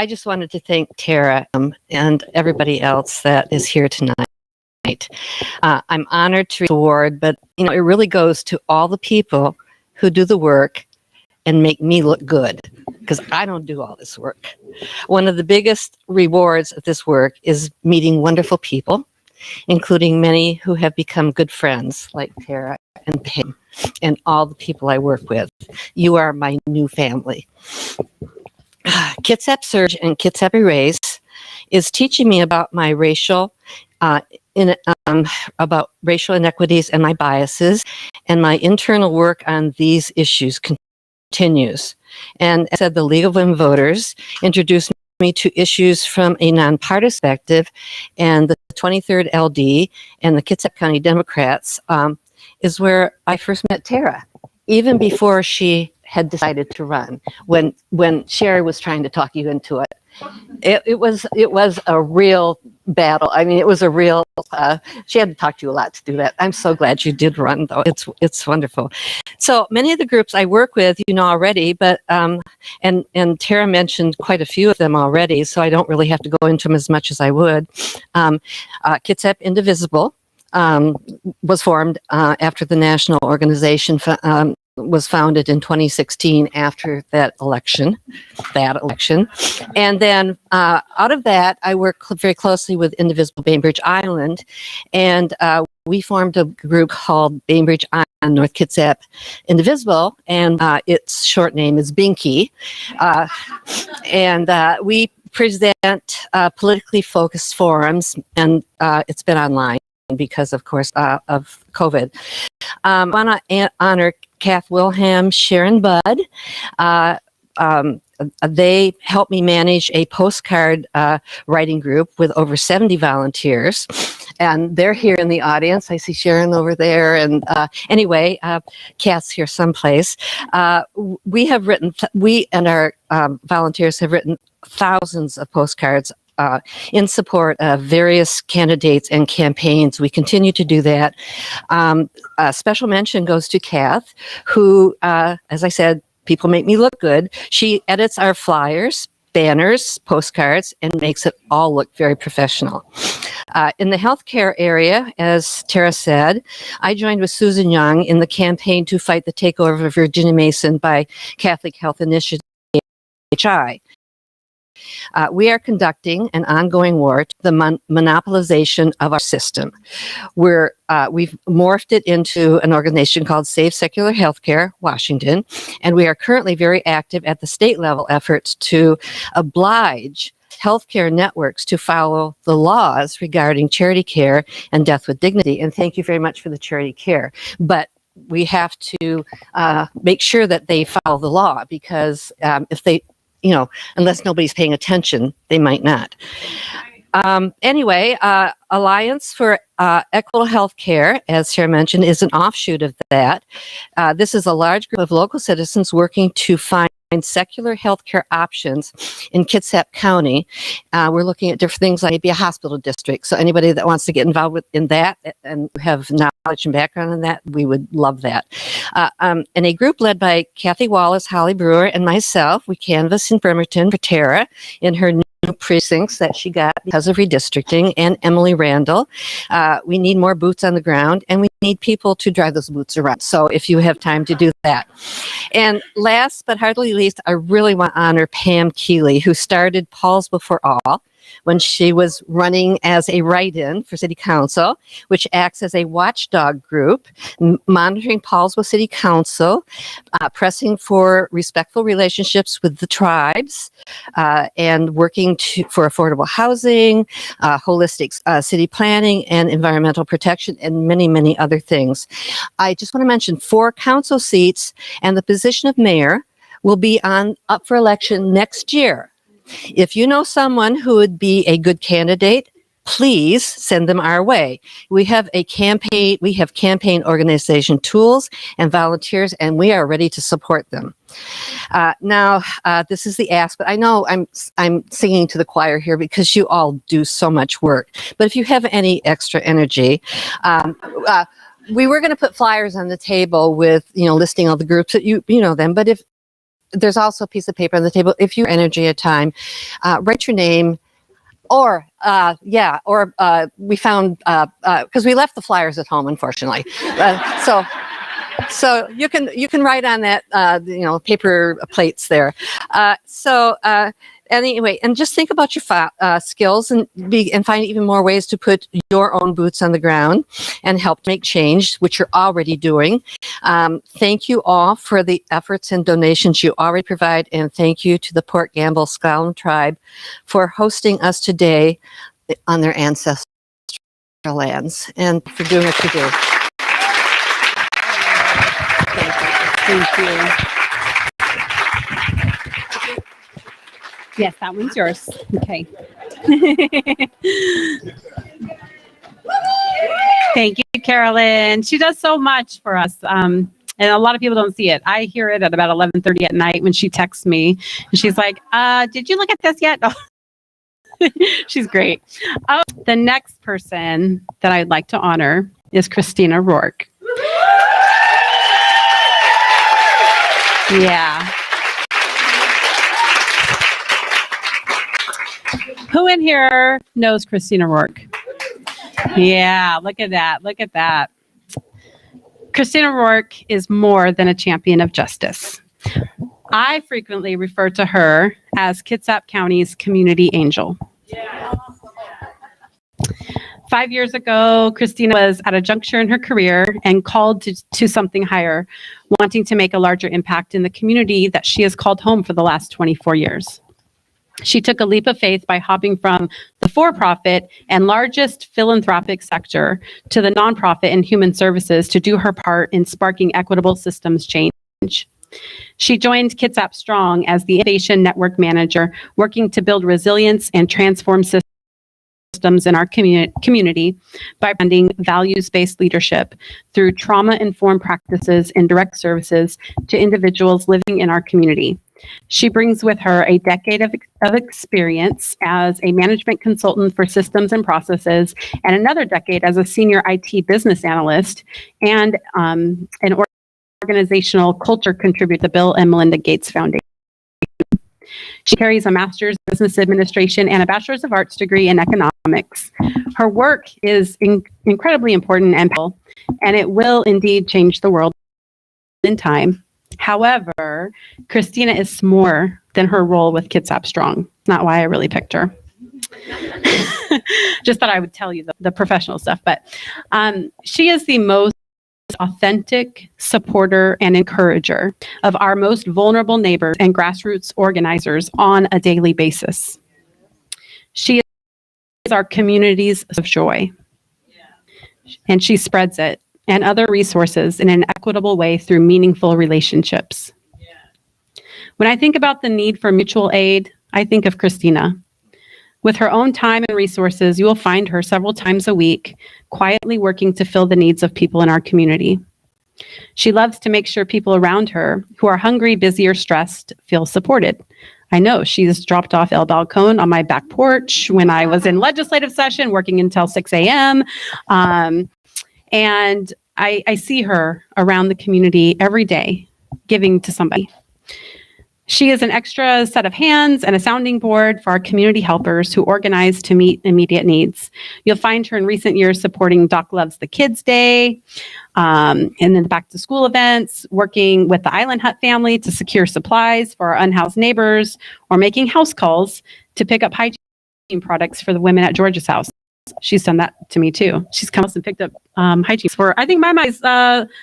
just wanted to thank Tara and everybody else that is here tonight. I'm honored to award, but it really goes to all the people who do the work and make me look good, because I don't do all this work. One of the biggest rewards of this work is meeting wonderful people, including many who have become good friends, like Tara and Pam, and all the people I work with. You are my new family. Kitsap Surge and Kitsap Erase is teaching me about my about racial inequities and my biases, and my internal work on these issues continues. And as I said, the League of Women Voters introduced me to issues from a nonpartisan perspective, and the 23rd LD and the Kitsap County Democrats is where I first met Tara, even before she had decided to run, when Sherry was trying to talk you into it. It was a real battle. I mean, it was a real, she had to talk to you a lot to do that. I'm so glad you did run, though. It's wonderful. So many of the groups I work with, already, but, and Tara mentioned quite a few of them already, so I don't really have to go into them as much as I would. Kitsap Indivisible was formed after the national organization was founded in 2016 after that election. And then out of that, I work very closely with Indivisible Bainbridge Island, and we formed a group called Bainbridge Island North Kitsap Indivisible, and its short name is BINKY. And we present politically focused forums, and it's been online because, of course, of COVID. I want to honor Kath Wilhelm, Sharon Budd. They helped me manage a postcard writing group with over 70 volunteers, and they're here in the audience. I see Sharon over there, and anyway, Kath's here someplace. We and our volunteers have written thousands of postcards in support of various candidates and campaigns. We continue to do that. A special mention goes to Kath, who, as I said, people make me look good. She edits our flyers, banners, postcards, and makes it all look very professional. In the healthcare area, as Tara said, I joined with Susan Young in the campaign to fight the takeover of Virginia Mason by Catholic Health Initiative, HI. We are conducting an ongoing war to the monopolization of our system. We've morphed it into an organization called Save Secular Healthcare, Washington, and we are currently very active at the state level efforts to oblige healthcare networks to follow the laws regarding charity care and death with dignity. And thank you very much for the charity care. But we have to make sure that they follow the law, because if they, unless nobody's paying attention, they might not. Anyway, Alliance for Equitable Healthcare, as Sarah mentioned, is an offshoot of that. This is a large group of local citizens working to find secular healthcare options in Kitsap County. We're looking at different things like maybe a hospital district. So anybody that wants to get involved in that and have knowledge and background in that, we would love that. And a group led by Kathy Wallace, Holly Brewer, and myself, we canvassed in Bremerton for Tara in her new precincts that she got because of redistricting, and Emily Randall. We need more boots on the ground, and we need people to drive those boots around. So if you have time to do that. And last but hardly least, I really want to honor Pam Keeley, who started Paul's Before All when she was running as a write-in for City Council, which acts as a watchdog group, monitoring Paul's with City Council, pressing for respectful relationships with the tribes, and working for affordable housing, holistic city planning, and environmental protection, and many, many other things. I just want to mention 4 council seats, and the position of mayor will be up for election next year. If you know someone who would be a good candidate, please send them our way. We have campaign organization tools and volunteers, and we are ready to support them. Now, this is the ask, but I know I'm singing to the choir here because you all do so much work. But if you have any extra energy, we were going to put flyers on the table with, listing all the groups that you know them. But if there's also a piece of paper on the table, if you energy a time, write your name. Or we found because we left the flyers at home, unfortunately. So you can write on that paper plates there. Anyway, and just think about your skills and find even more ways to put your own boots on the ground and help make change, which you're already doing. Thank you all for the efforts and donations you already provide, and thank you to the Port Gamble Sklallam Tribe for hosting us today on their ancestral lands and for doing what you do. Thank you. Yes, that one's yours. Okay. Thank you, Carolyn. She does so much for us. And a lot of people don't see it. I hear it at about 11:30 at night when she texts me. And she's like, did you look at this yet? She's great. The next person that I'd like to honor is Christina Rourke. Yeah. Who in here knows Christina Rourke? Yeah, look at that. Look at that. Christina Rourke is more than a champion of justice. I frequently refer to her as Kitsap County's community angel. 5 years ago, Christina was at a juncture in her career and called to something higher, wanting to make a larger impact in the community that she has called home for the last 24 years. She took a leap of faith by hopping from the for-profit and largest philanthropic sector to the nonprofit and human services to do her part in sparking equitable systems change. She joined Kitsap Strong as the Innovation Network Manager, working to build resilience and transform systems in our community by branding values-based leadership through trauma-informed practices and direct services to individuals living in our community. She brings with her a decade of experience as a management consultant for systems and processes, and another decade as a senior IT business analyst and an organizational culture contributor to the Bill and Melinda Gates Foundation. She carries a master's in business administration and a bachelor's of arts degree in economics. Her work is incredibly important and it will indeed change the world in time. However, Christina is more than her role with Kitsap Strong. Not why I really picked her. Just thought I would tell you the professional stuff. But she is the most authentic supporter and encourager of our most vulnerable neighbors and grassroots organizers on a daily basis. She is our communities of joy. And she spreads it and other resources in an equitable way through meaningful relationships. When I think about the need for mutual aid, I think of Christina. With her own time and resources, you will find her several times a week, quietly working to fill the needs of people in our community. She loves to make sure people around her who are hungry, busy, or stressed feel supported. I know she's dropped off El Balcón on my back porch when I was in legislative session, working until 6 a.m., and I see her around the community every day, giving to somebody. She is an extra set of hands and a sounding board for our community helpers who organize to meet immediate needs. You'll find her in recent years supporting Doc Loves the Kids Day, and then the back to school events, working with the Island Hut family to secure supplies for our unhoused neighbors, or making house calls to pick up hygiene products for the women at George's house. She's done that to me too. She's come and picked up hygiene for, I think, my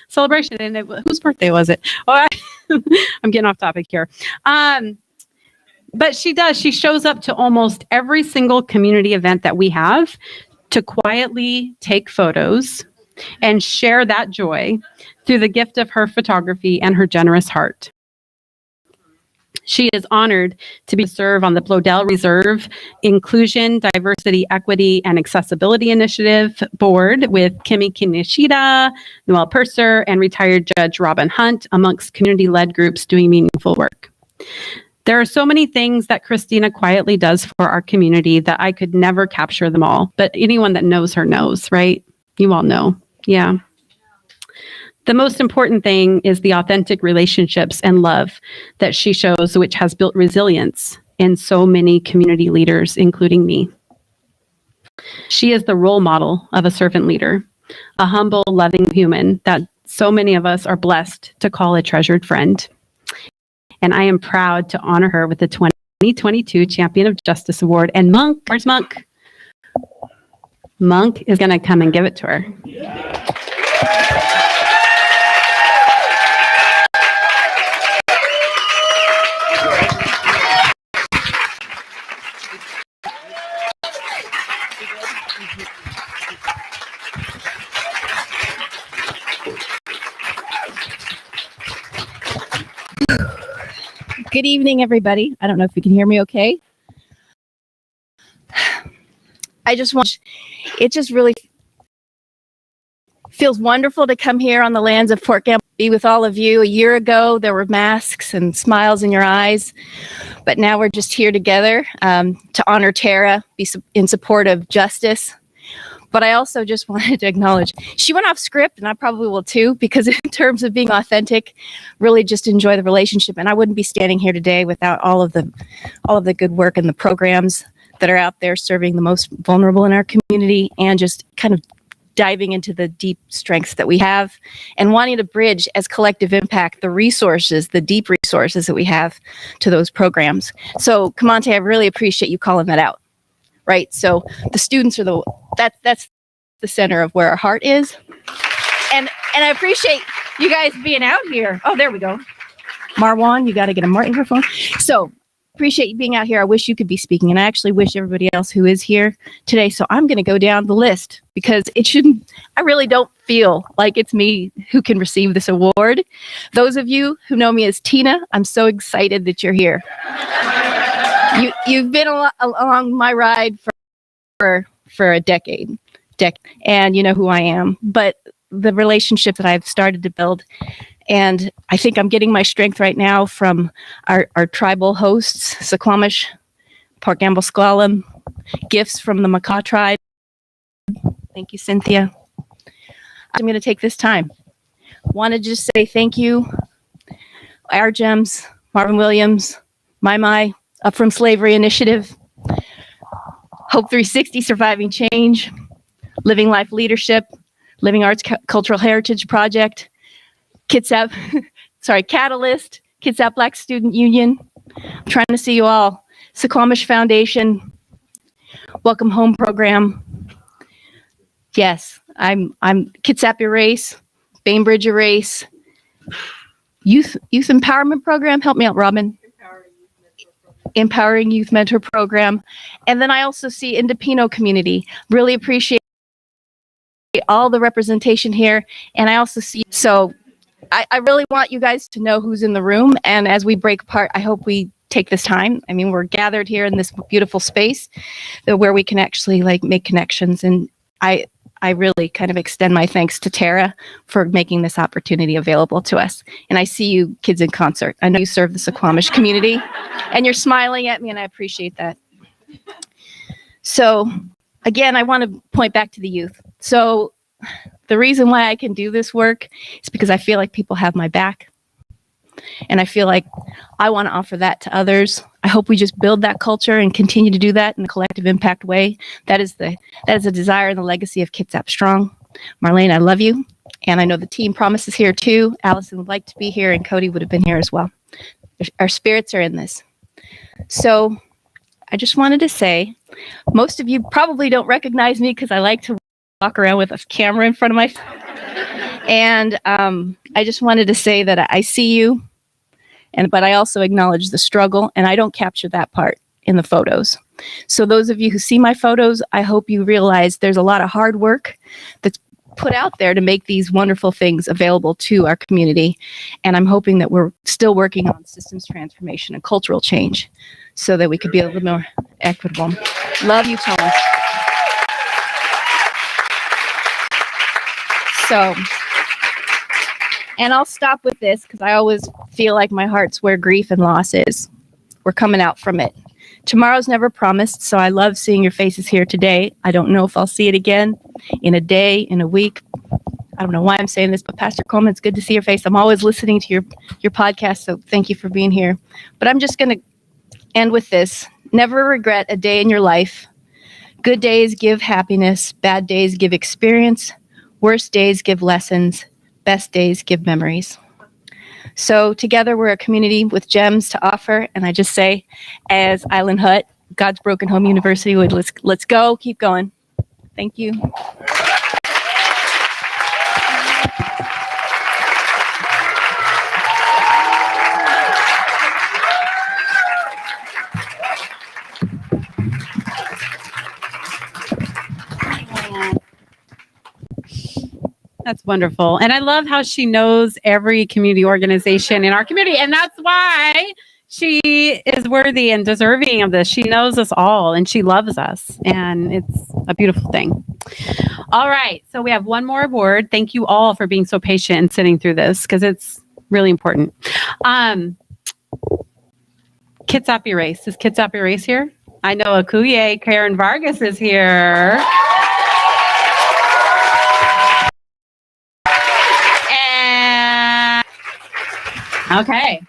celebration. And whose birthday was it? Oh, I'm getting off topic here. But she does. She shows up to almost every single community event that we have to quietly take photos and share that joy through the gift of her photography and her generous heart. She is honored to serve on the Blodell Reserve Inclusion, Diversity, Equity, and Accessibility Initiative board with Kimi Kinishida, Noel Purser, and retired Judge Robin Hunt, amongst community-led groups doing meaningful work. There are so many things that Christina quietly does for our community that I could never capture them all, but anyone that knows her knows, right? You all know. Yeah. The most important thing is the authentic relationships and love that she shows, which has built resilience in so many community leaders, including me. She is the role model of a servant leader, a humble, loving human that so many of us are blessed to call a treasured friend. And I am proud to honor her with the 2022 Champion of Justice Award. And Monk, where's Monk? Monk is going to come and give it to her. Good evening, everybody. I don't know if you can hear me okay. It just really feels wonderful to come here on the lands of Fort Campbell, be with all of you. A year ago, there were masks and smiles in your eyes, but now we're just here together to honor Tarra, be in support of justice. But I also just wanted to acknowledge, she went off script, and I probably will too, because in terms of being authentic, really just enjoy the relationship. And I wouldn't be standing here today without all of the good work and the programs that are out there serving the most vulnerable in our community, and just kind of diving into the deep strengths that we have and wanting to bridge as collective impact the resources, the deep resources that we have to those programs. So, Kamante, I really appreciate you calling that out. Right, so the students are that's the center of where our heart is, and I appreciate you guys being out here. Oh, there we go, Marwan, you got to get a microphone. So appreciate you being out here. I wish you could be speaking, and I actually wish everybody else who is here today. So I'm going to go down the list because it shouldn't. I really don't feel like it's me who can receive this award. Those of you who know me as Tina, I'm so excited that you're here. You've been along my ride for a decade, and you know who I am. But the relationship that I've started to build, and I think I'm getting my strength right now from our tribal hosts, Suquamish, Port Gamble Squalam, gifts from the Makah tribe. Thank you, Cynthia. I'm going to take this time. Want to just say thank you, Our Gems, Marvin Williams, My. Up From Slavery Initiative, Hope 360 Surviving Change, Living Life Leadership, Living Arts Cultural Heritage Project, Kitsap, Catalyst, Kitsap Black Student Union. I'm trying to see you all. Suquamish Foundation, Welcome Home Program. Yes, I'm Kitsap Erase, Bainbridge Erase, Youth Empowerment Program. Help me out, Robin. Empowering Youth Mentor Program. And then I also see Indepino community. Really appreciate all the representation here. And I also see, so I really want you guys to know who's in the room. And as we break apart, I hope we take this time. I mean, we're gathered here in this beautiful space where we can actually make connections. And I really kind of extend my thanks to Tarra for making this opportunity available to us. And I see you kids in concert. I know you serve the Suquamish community, and you're smiling at me, and I appreciate that. So again, I want to point back to the youth. So the reason why I can do this work is because I feel like people have my back. And I feel like I want to offer that to others. I hope we just build that culture and continue to do that in a collective impact way. That is the desire and the legacy of Kitsap Strong. Marlene, I love you. And I know the team promises here too. Allison would like to be here, and Cody would have been here as well. Our spirits are in this. So I just wanted to say, most of you probably don't recognize me because I like to walk around with a camera in front of my face. And I just wanted to say that I see you, but I also acknowledge the struggle, and I don't capture that part in the photos. So those of you who see my photos, I hope you realize there's a lot of hard work that's put out there to make these wonderful things available to our community. And I'm hoping that we're still working on systems transformation and cultural change so that we could be a little more equitable. Love you, Thomas. So, and I'll stop with this because I always feel like my heart's where grief and loss is. We're coming out from it. Tomorrow's never promised, so I love seeing your faces here today. I don't know if I'll see it again in a day, in a week. I don't know why I'm saying this, but Pastor Coleman, it's good to see your face. I'm always listening to your podcast, so thank you for being here. But I'm just going to end with this. Never regret a day in your life. Good days give happiness. Bad days give experience. Worst days give lessons. Best days give memories. So together we're a community with gems to offer. And I just say, as Island Hut, God's Broken Home University, let's go, keep going. Thank you. That's wonderful. And I love how she knows every community organization in our community. And that's why she is worthy and deserving of this. She knows us all and she loves us. And it's a beautiful thing. All right. So we have one more award. Thank you all for being so patient and sitting through this because it's really important. Kitsap Race. Is Kitsap Race here? I know Akuye Karen Vargas is here. Okay.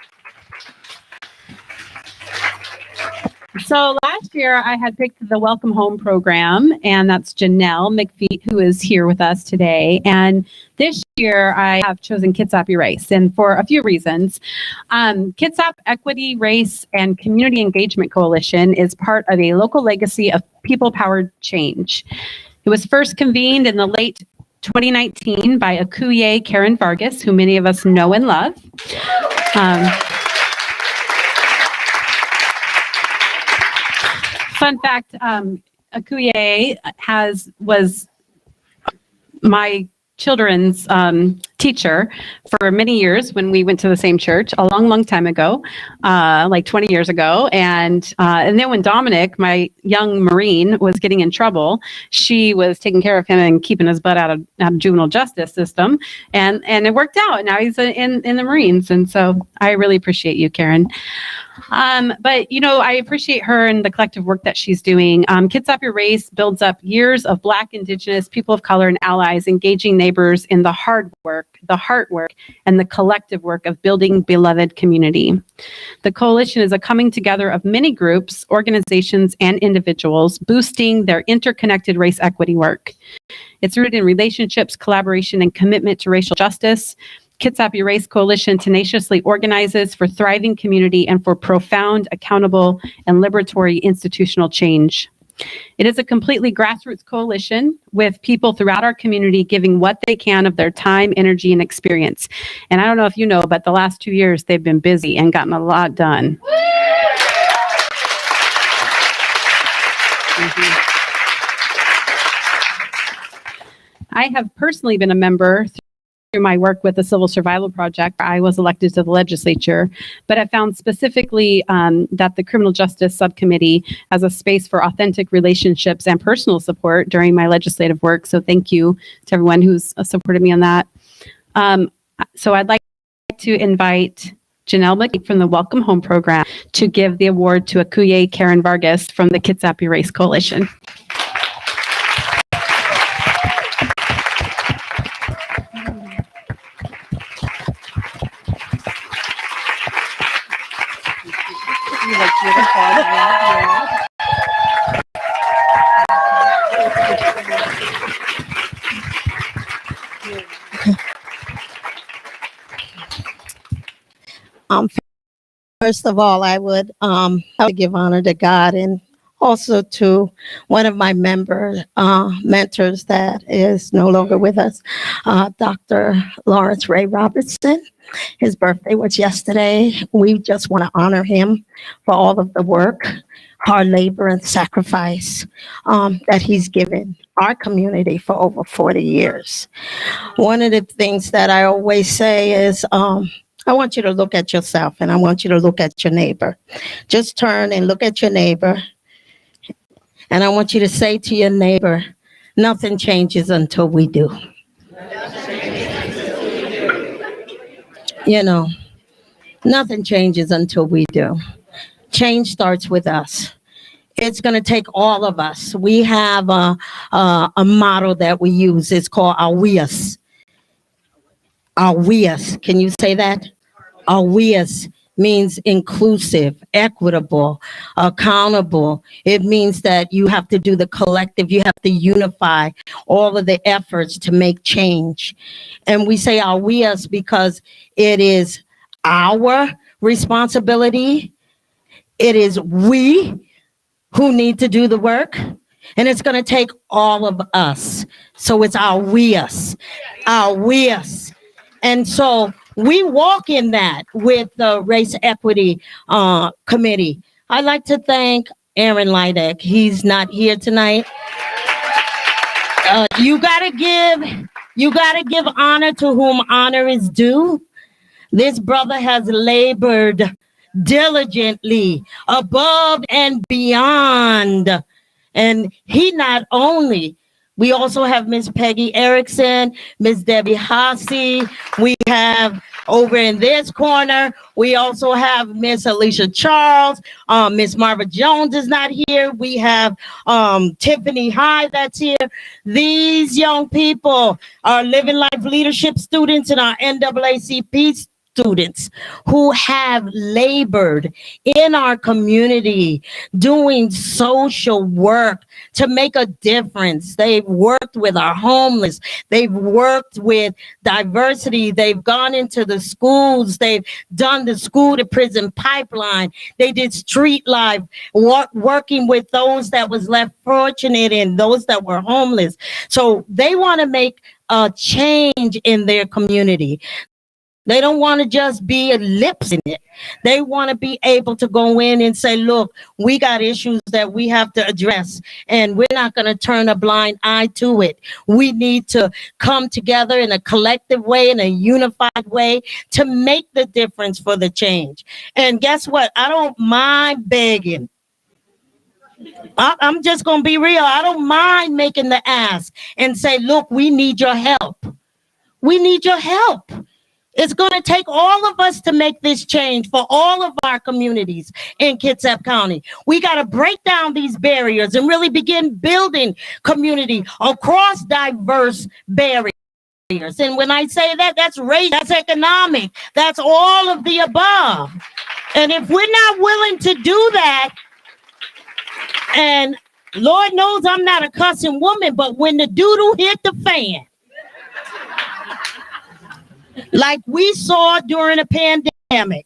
So last year I had picked the Welcome Home program, and that's Janelle McPhee, who is here with us today. And this year I have chosen Kitsap Race, and for a few reasons. Kitsap Equity, Race, and Community Engagement Coalition is part of a local legacy of people-powered change. It was first convened in the late 2019 by Akuye Karen Vargas, who many of us know and love. Fun fact, Akuye was my children's teacher for many years when we went to the same church a long time ago, like 20 years ago. And then when Dominic, my young Marine, was getting in trouble, she was taking care of him and keeping his butt out of juvenile justice system. And it worked out. Now he's in the Marines. And so I really appreciate you, Karen. But, you know, I appreciate her and the collective work that she's doing. Kitsap Race builds up years of Black, Indigenous, people of color, and allies engaging neighbors in the hard work, the heart work, and the collective work of building beloved community. The coalition is a coming together of many groups, organizations, and individuals boosting their interconnected race equity work. It's rooted in relationships, collaboration, and commitment to racial justice. Kitsap Race Coalition tenaciously organizes for thriving community and for profound, accountable, and liberatory institutional change. It is a completely grassroots coalition with people throughout our community giving what they can of their time, energy, and experience. And I don't know if you know, but the last 2 years they've been busy and gotten a lot done. I have personally been a member through my work with the Civil Survival Project. I was elected to the legislature, but I found specifically that the Criminal Justice Subcommittee has a space for authentic relationships and personal support during my legislative work. So thank you to everyone who's supported me on that. So I'd like to invite Janelle McKee from the Welcome Home program to give the award to Akuye Karen Vargas from the Kitsap Race Coalition. First of all, I would give honor to God and also to one of my mentors that is no longer with us, Dr. Lawrence Ray Robertson. His birthday was yesterday. We just want to honor him for all of the work, hard labor, and sacrifice that he's given our community for over 40 years. One of the things that I always say is, I want you to look at yourself and I want you to look at your neighbor. Just turn and look at your neighbor. And I want you to say to your neighbor, nothing changes until we do. You know, nothing changes until we do. Change starts with us. It's going to take all of us. We have a model that we use. It's called our we us. Our we-us. Can you say that? Our we-us means inclusive, equitable, accountable. It means that you have to do the collective. You have to unify all of the efforts to make change. And we say our we-us because it is our responsibility. It is we who need to do the work. And it's going to take all of us. So it's our we-us, our we-us. And so we walk in that with the Race Equity Committee. I'd like to thank Aaron Lydek. He's not here tonight. You gotta give honor to whom honor is due. This brother has labored diligently, above and beyond. And he not only, we also have Miss Peggy Erickson, Miss Debbie Hasse. We have over in this corner, we also have Miss Alicia Charles. Miss Marva Jones is not here. We have Tiffany High that's here. These young people are Living Life Leadership students and our NAACP students who have labored in our community doing social work to make a difference. They've worked with our homeless. They've worked with diversity. They've gone into the schools. They've done the school to prison pipeline. They did street life, working with those that was less fortunate and those that were homeless. So they want to make a change in their community. They don't want to just be a lips in it. They want to be able to go in and say, look, we got issues that we have to address, and we're not going to turn a blind eye to it. We need to come together in a collective way, in a unified way, to make the difference for the change. And guess what? I don't mind begging. I'm just going to be real. I don't mind making the ask and say, look, we need your help. We need your help. It's going to take all of us to make this change for all of our communities in Kitsap County. We got to break down these barriers and really begin building community across diverse barriers. And when I say that, that's race, that's economic, that's all of the above. And if we're not willing to do that, and Lord knows I'm not a cussing woman, but when the doodle hit the fan, like we saw during a pandemic,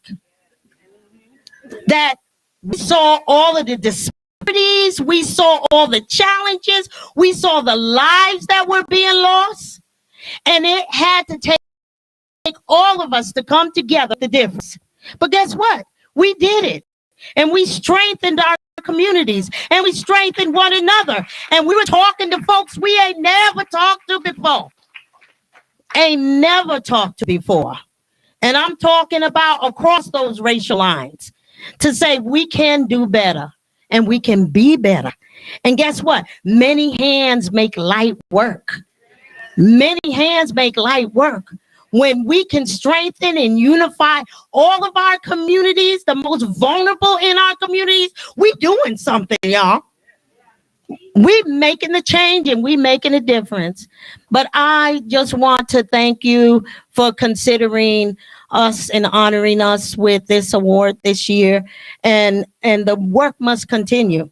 that we saw all of the disparities, we saw all the challenges, we saw the lives that were being lost, and it had to take all of us to come together, the difference. But guess what? We did it, and we strengthened our communities, and we strengthened one another, and we were talking to folks we ain't never talked to before. Ain't never talked to before. And I'm talking about across those racial lines to say we can do better and we can be better. And guess what? Many hands make light work. Many hands make light work. When we can strengthen and unify all of our communities, the most vulnerable in our communities, we doing something, y'all. We making the change and we making a difference. But I just want to thank you for considering us and honoring us with this award this year. And the work must continue.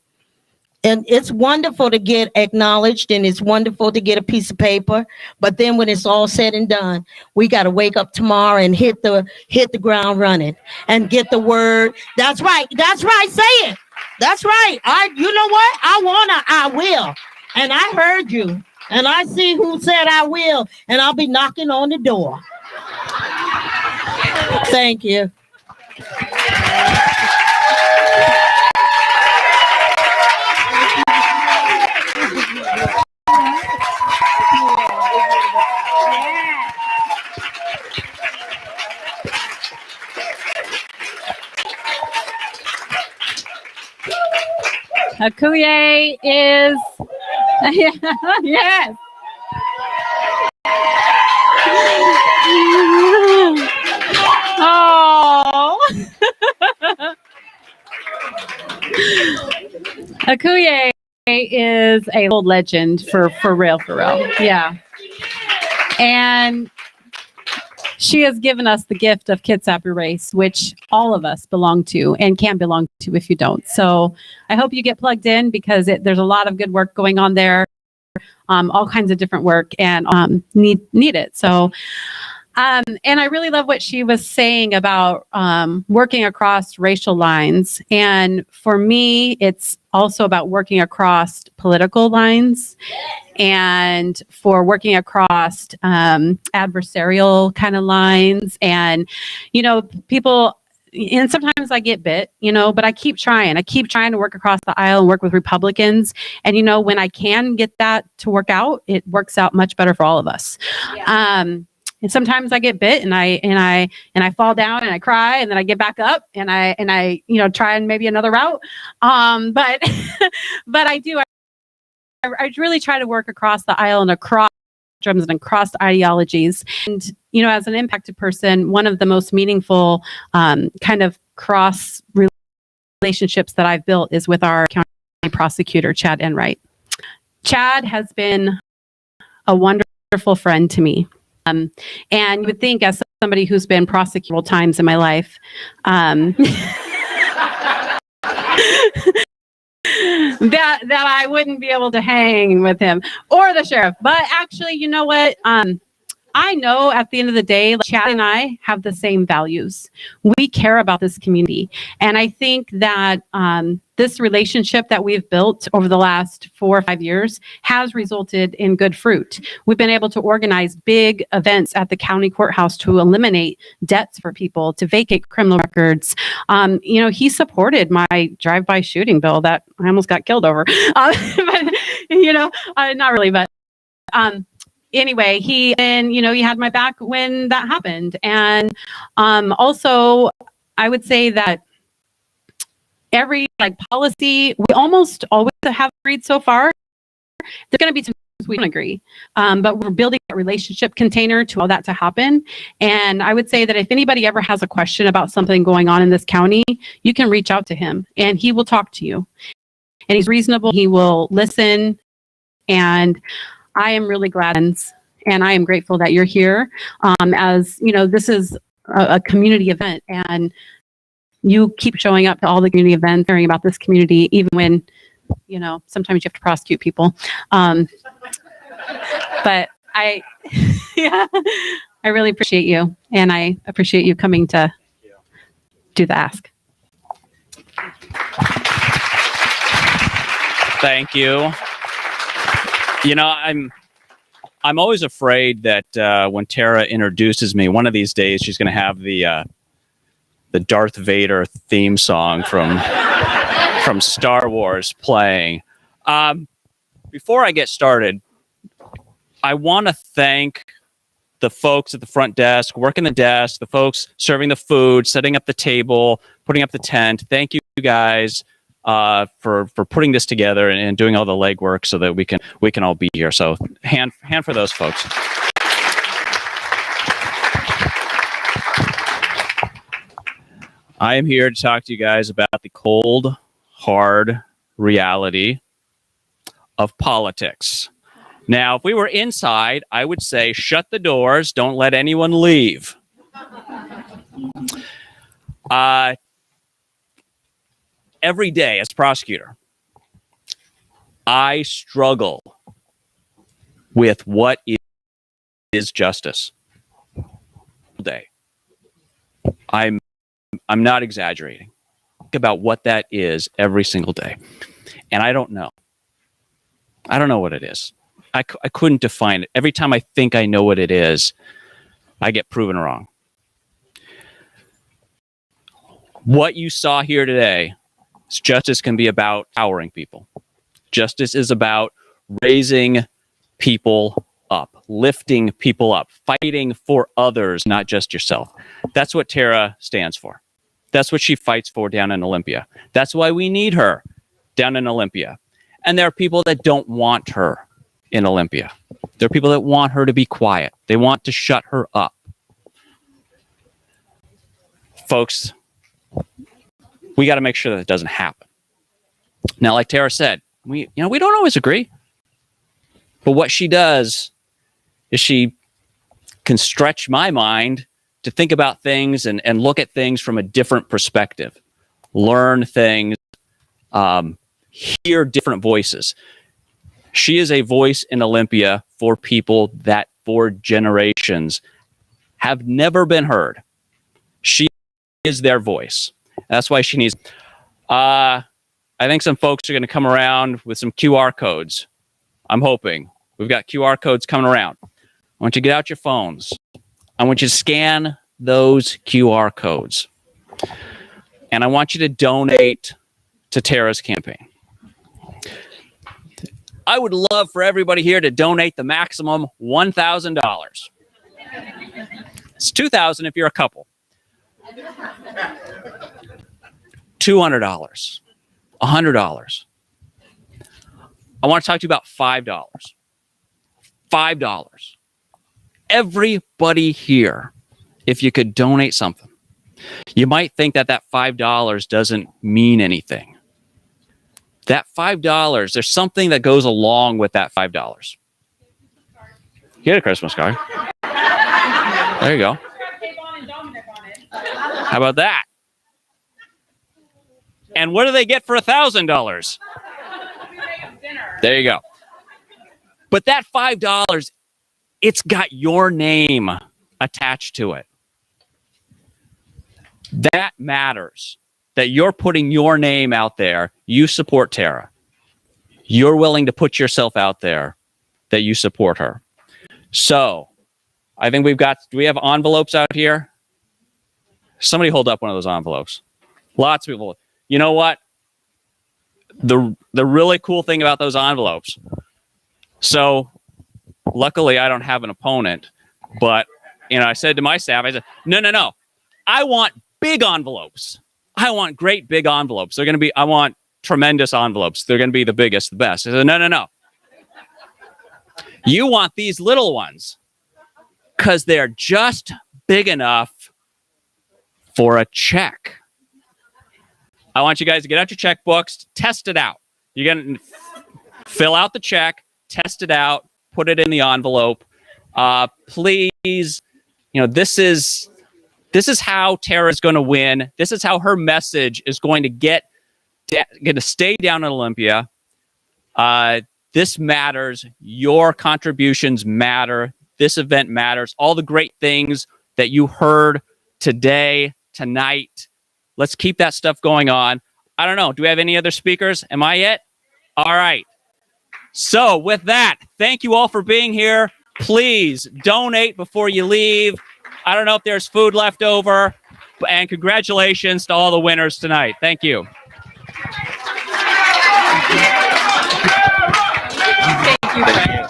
And it's wonderful to get acknowledged, and it's wonderful to get a piece of paper. But then when it's all said and done, we got to wake up tomorrow and hit the ground running and get the word. That's right. That's right. Say it. That's right. You know what? I will. And I heard you. And I see who said I will. And I'll be knocking on the door. Thank you. Akuye is, yes. Oh. Akuye is a old legend for real. Yeah. And she has given us the gift of Kitsap Erase, which all of us belong to and can belong to if you don't. So I hope you get plugged in because there's a lot of good work going on there, all kinds of different work, and need it. So, and I really love what she was saying about working across racial lines. And for me, it's also about working across political lines and for working across adversarial kind of lines. And, people, and sometimes I get bit, but I keep trying. I keep trying to work across the aisle and work with Republicans. And, when I can get that to work out, it works out much better for all of us. Yeah. And sometimes I get bit and I fall down and I cry and then I get back up and I try and maybe another route. But I really try to work across the aisle and across drums and across ideologies. And, as an impacted person, one of the most meaningful kind of cross relationships that I've built is with our county prosecutor, Chad Enright. Chad has been a wonderful friend to me. And you would think, as somebody who's been prosecuted multiple times in my life, that I wouldn't be able to hang with him or the sheriff. But actually, you know what? I know at the end of the day, Chad and I have the same values. We care about this community. And I think that this relationship that we've built over the last 4 or 5 years has resulted in good fruit. We've been able to organize big events at the county courthouse to eliminate debts for people, to vacate criminal records. He supported my drive-by shooting bill that I almost got killed over. But, not really, but anyway, he had my back when that happened. And also, I would say that every policy, we almost always have agreed so far. There's going to be some things we don't agree, but we're building a relationship container to allow that to happen. And I would say that if anybody ever has a question about something going on in this county, you can reach out to him and he will talk to you. And he's reasonable. He will listen. And I am really glad and I am grateful that you're here. As this is a community event and you keep showing up to all the community events, caring about this community, even when, sometimes you have to prosecute people. But I really appreciate you and I appreciate you coming to do the ask. Thank you. I'm always afraid that when Tarra introduces me, one of these days she's going to have the Darth Vader theme song from Star Wars playing. Before I get started, I want to thank the folks at the front desk, working the desk, the folks serving the food, setting up the table, putting up the tent. Thank you guys. For putting this together and doing all the legwork so that we can all be here. So hand for those folks. I am here to talk to you guys about the cold, hard reality of politics. Now, if we were inside, I would say shut the doors, don't let anyone leave. Every day as prosecutor, I struggle with what is justice. Day. I'm not exaggerating. Think about what that is every single day. And I don't know. I don't know what it is. I couldn't define it. Every time I think I know what it is, I get proven wrong. What you saw here today, justice can be about empowering people. Justice is about raising people up, lifting people up, fighting for others, not just yourself. That's what Tarra stands for. That's what she fights for down in Olympia. That's why we need her down in Olympia. And there are people that don't want her in Olympia. There are people that want her to be quiet. They want to shut her up. Folks, we got to make sure that it doesn't happen. Now, like Tarra said, we don't always agree. But what she does is she can stretch my mind to think about things and look at things from a different perspective, learn things, hear different voices. She is a voice in Olympia for people that for generations have never been heard. She is their voice. That's why she needs. I think some folks are going to come around with some QR codes. I'm hoping. We've got QR codes coming around. I want you to get out your phones. I want you to scan those QR codes. And I want you to donate to Tarra's campaign. I would love for everybody here to donate the maximum $1,000. It's $2,000 if you're a couple. $200. $100. I want to talk to you about $5. $5. Everybody here, if you could donate something. You might think that $5 doesn't mean anything. That $5, there's something that goes along with that $5. Get a Christmas card. There you go. How about that? And what do they get for $1,000? There you go. But that $5, it's got your name attached to it. That matters. That you're putting your name out there. You support Tarra. You're willing to put yourself out there that you support her. So, I think we've got, do we have envelopes out here? Somebody hold up one of those envelopes. Lots of people. You know what? The really cool thing about those envelopes. So, luckily I don't have an opponent, but I said to my staff, I said, no. I want big envelopes. I want great big envelopes. They're going to be, I want tremendous envelopes. They're going to be the biggest, the best. I said, no. You want these little ones because they're just big enough for a check. I want you guys to get out your checkbooks, test it out. You're going to fill out the check, test it out, put it in the envelope. Please, this is how Tarra's going to win. This is how her message is going to stay down in Olympia. This matters. Your contributions matter. This event matters. All the great things that you heard today, tonight. Let's keep that stuff going on. I don't know. Do we have any other speakers? Am I it? All right. So with that, thank you all for being here. Please donate before you leave. I don't know if there's food left over. And congratulations to all the winners tonight. Thank you. Thank you, Brett.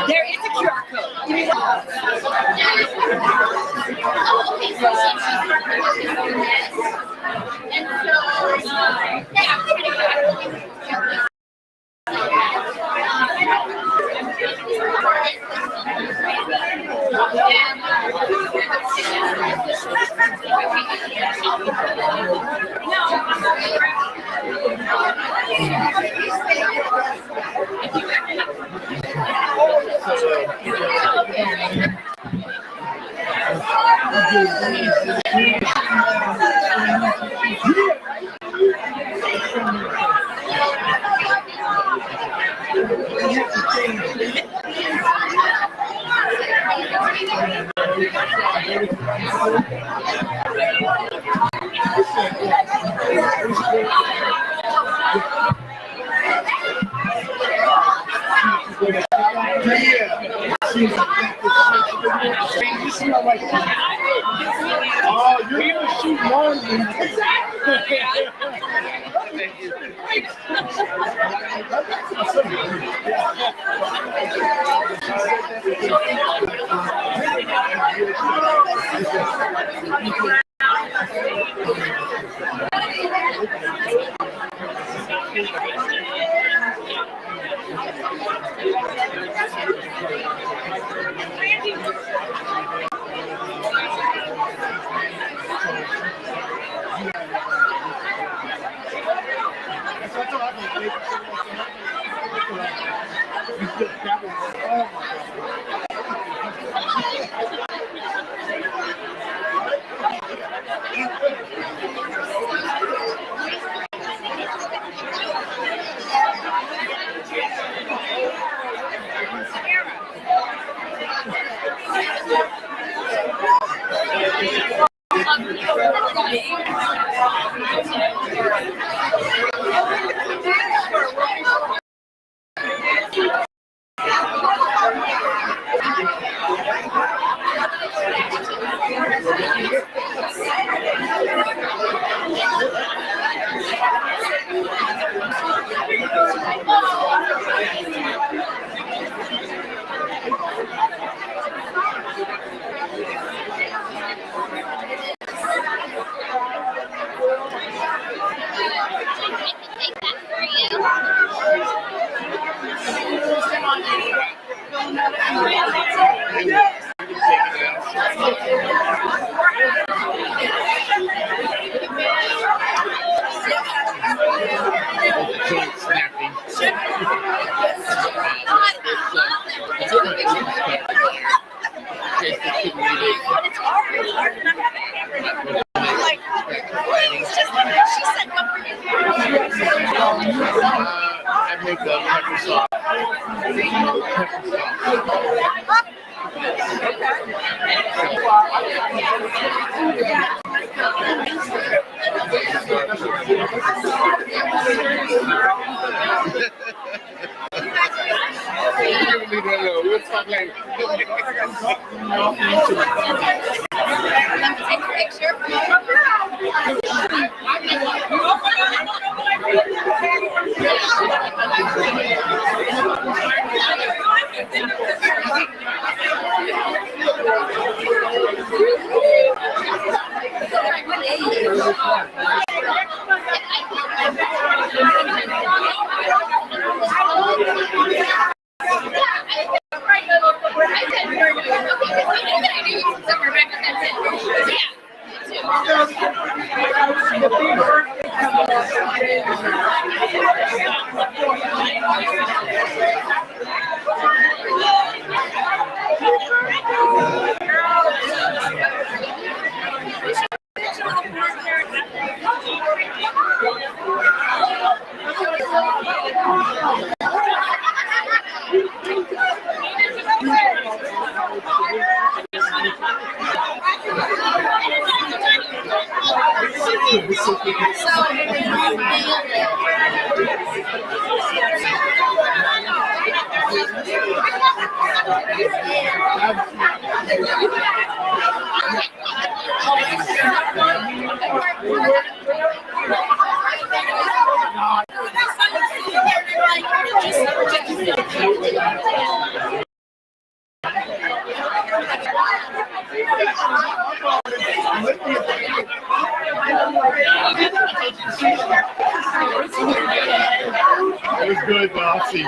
There is a QR Oh, you're gonna shoot one. I make the pepper sauce. We'll talk later. Take a picture. It was good, but I'll see.